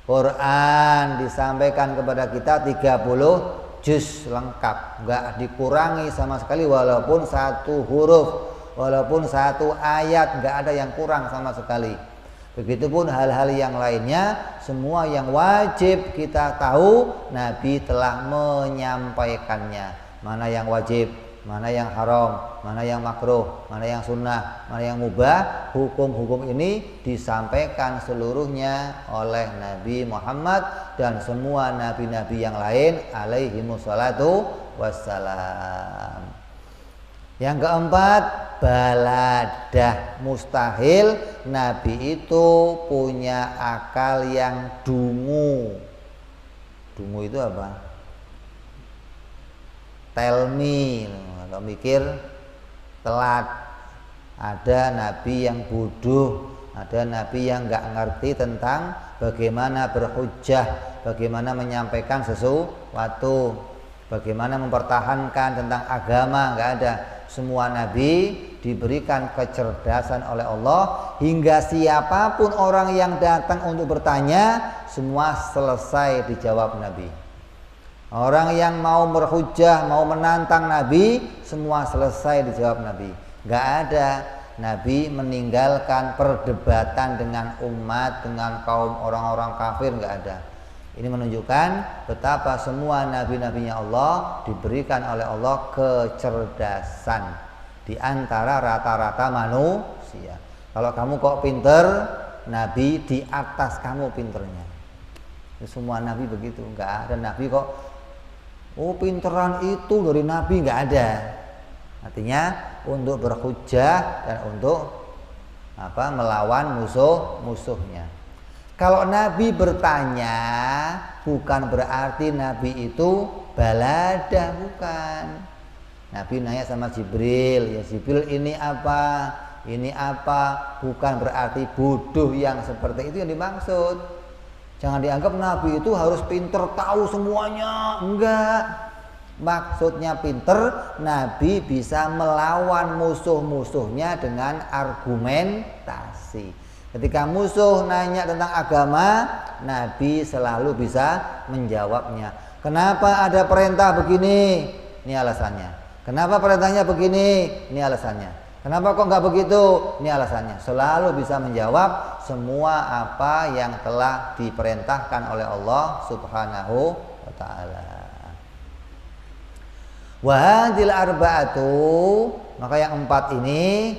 Quran disampaikan kepada kita 30 juz lengkap, nggak dikurangi sama sekali, walaupun satu huruf, walaupun satu ayat, nggak ada yang kurang sama sekali. Begitupun hal-hal yang lainnya, semua yang wajib kita tahu Nabi telah menyampaikannya. Mana yang wajib, mana yang haram, mana yang makruh, mana yang sunnah, mana yang mubah. Hukum-hukum ini disampaikan seluruhnya oleh Nabi Muhammad dan semua nabi-nabi yang lain alaihimussalatu wassalam. Yang keempat, baladah. Mustahil Nabi itu punya akal yang dungu. Dungu itu apa? Tell me, kalau mikir telat. Ada nabi yang bodoh, ada nabi yang nggak ngerti tentang bagaimana berhujjah, bagaimana menyampaikan sesuatu, bagaimana mempertahankan tentang agama. Nggak ada. Semua nabi diberikan kecerdasan oleh Allah, hingga siapapun orang yang datang untuk bertanya, semua selesai dijawab Nabi. Orang yang mau berhujjah, mau menantang Nabi, semua selesai dijawab Nabi. Gak ada Nabi meninggalkan perdebatan dengan umat, dengan kaum orang-orang kafir, gak ada. Ini menunjukkan betapa semua nabi-nabinya Allah diberikan oleh Allah kecerdasan di antara rata-rata manusia. Kalau kamu kok pinter, Nabi di atas kamu pinternya. Semua nabi begitu, nggak ada nabi kok pinteran itu dari Nabi, nggak ada. Artinya untuk berhujjah dan untuk melawan musuhnya. Kalau Nabi bertanya, bukan berarti Nabi itu baladah, bukan. Nabi nanya sama Jibril, ya Jibril ini apa? Ini apa? Bukan berarti bodoh yang seperti itu yang dimaksud. Jangan dianggap Nabi itu harus pinter tahu semuanya. Enggak. Maksudnya pinter, Nabi bisa melawan musuh-musuhnya dengan argumentasi. Ketika musuh nanya tentang agama, Nabi selalu bisa menjawabnya. Kenapa ada perintah begini? Ini alasannya. Kenapa perintahnya begini? Ini alasannya. Kenapa kok nggak begitu? Ini alasannya. Selalu bisa menjawab semua apa yang telah diperintahkan oleh Allah Subhanahu wa ta'ala. Wahadil arba'atu, maka yang empat ini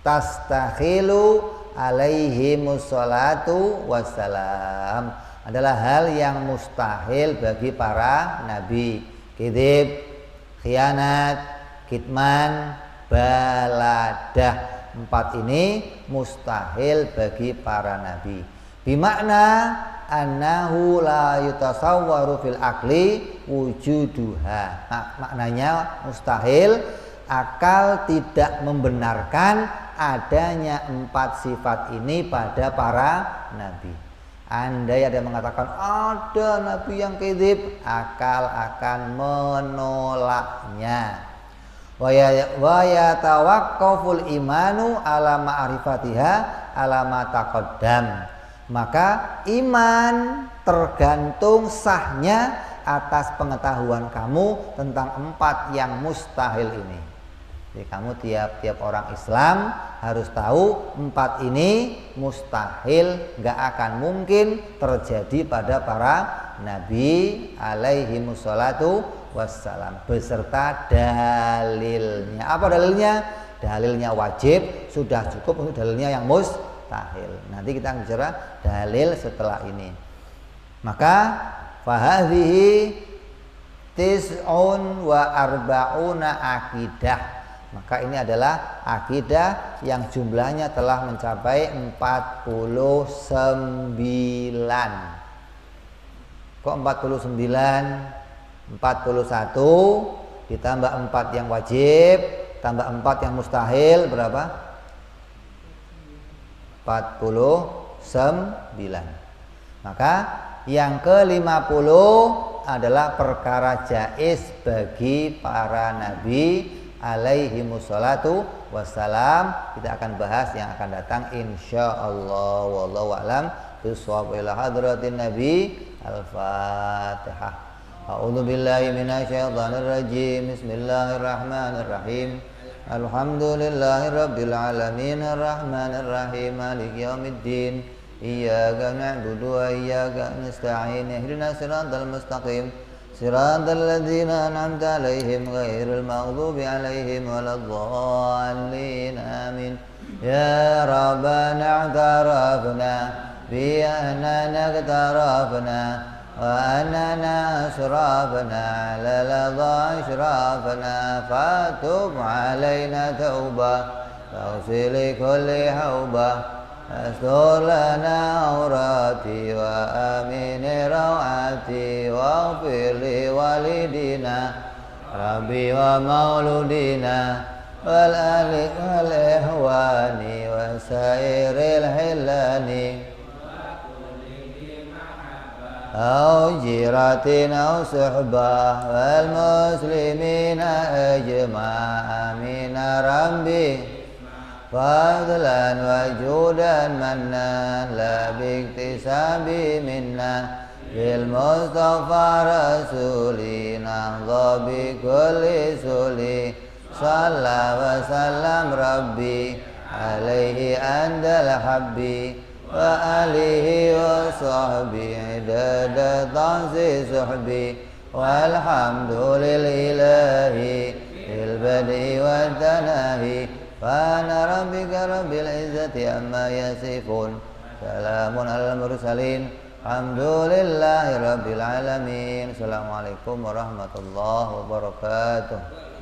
tastakhilu alaihimus salatu wassalam, adalah hal yang mustahil bagi para nabi. Kidib, khianat, kitman, baladah. Empat ini mustahil bagi para nabi. Bimakna annahu la yutasawwaru fil akli wujuduha. Maknanya mustahil akal tidak membenarkan adanya 4 sifat ini pada para nabi. Andai ada yang mengatakan ada nabi yang kadzib, akal akan menolaknya. Wa yatawaqqaful imanu ala ma'rifatiha ala ma taqaddam. Maka iman tergantung sahnya atas pengetahuan kamu tentang 4 yang mustahil ini. Jadi kamu tiap orang Islam harus tahu 4 ini mustahil, gak akan mungkin terjadi pada para nabi alaihi musholatu wassalam beserta dalilnya. Apa dalilnya? Dalilnya wajib, sudah cukup untuk dalilnya yang mustahil. Nanti kita akan bicara dalil setelah ini. Maka fahadhihi tis'un wa arba'una akidah. Maka ini adalah akidah yang jumlahnya telah mencapai 49. Kok 49? 41 ditambah 4 yang wajib tambah 4 yang mustahil berapa? 49. Maka yang ke-50 adalah perkara jaiz bagi para nabi alaihi musholatu wassalam. Kita akan bahas yang akan datang insyaallah. Wallahu a'lam bishawab. Ila hadratin nabi. Al-Fatihah. A'udzu billahi minasyaitonir rajim. Bismillahirrahmanirrahim. Alhamdulillahi rabbil alamin arrahmanir rahim maliki yaumiddin. Iyyaka na'budu wa iyyaka nasta'in. Ihdinas siratal mustaqim. Siratal ladzina an'amta 'alaihim ghairil maghdubi 'alaihim waladdallin. Amin. Ya Rabbana i'tarafna bi annana i'tarafna وأننا أسرافنا على لظى إشرافنا فاتب علينا توبة فاغفر لكل حوبة استر لنا عوراتي وآمن روعاتي واغفر لوالدينا ربي ومولودينا والآل والإخوان وسائر الحلان أو جيرة أو صحبة والمسلمين أجمع آمين ربي فضلا وجودا منا لا باكتساب منا بالمصطفى رسولي نهضى بكل سولي صلى وسلم ربي عليه عند الحبي وآله وصحبه عدد طنز صحبي والحمد لله بالبدء والتناهي فأنا ربك رب العزة عما يصفون سلام على المرسلين الحمد لله رب العالمين. Assalamualaikum warahmatullahi wabarakatuh.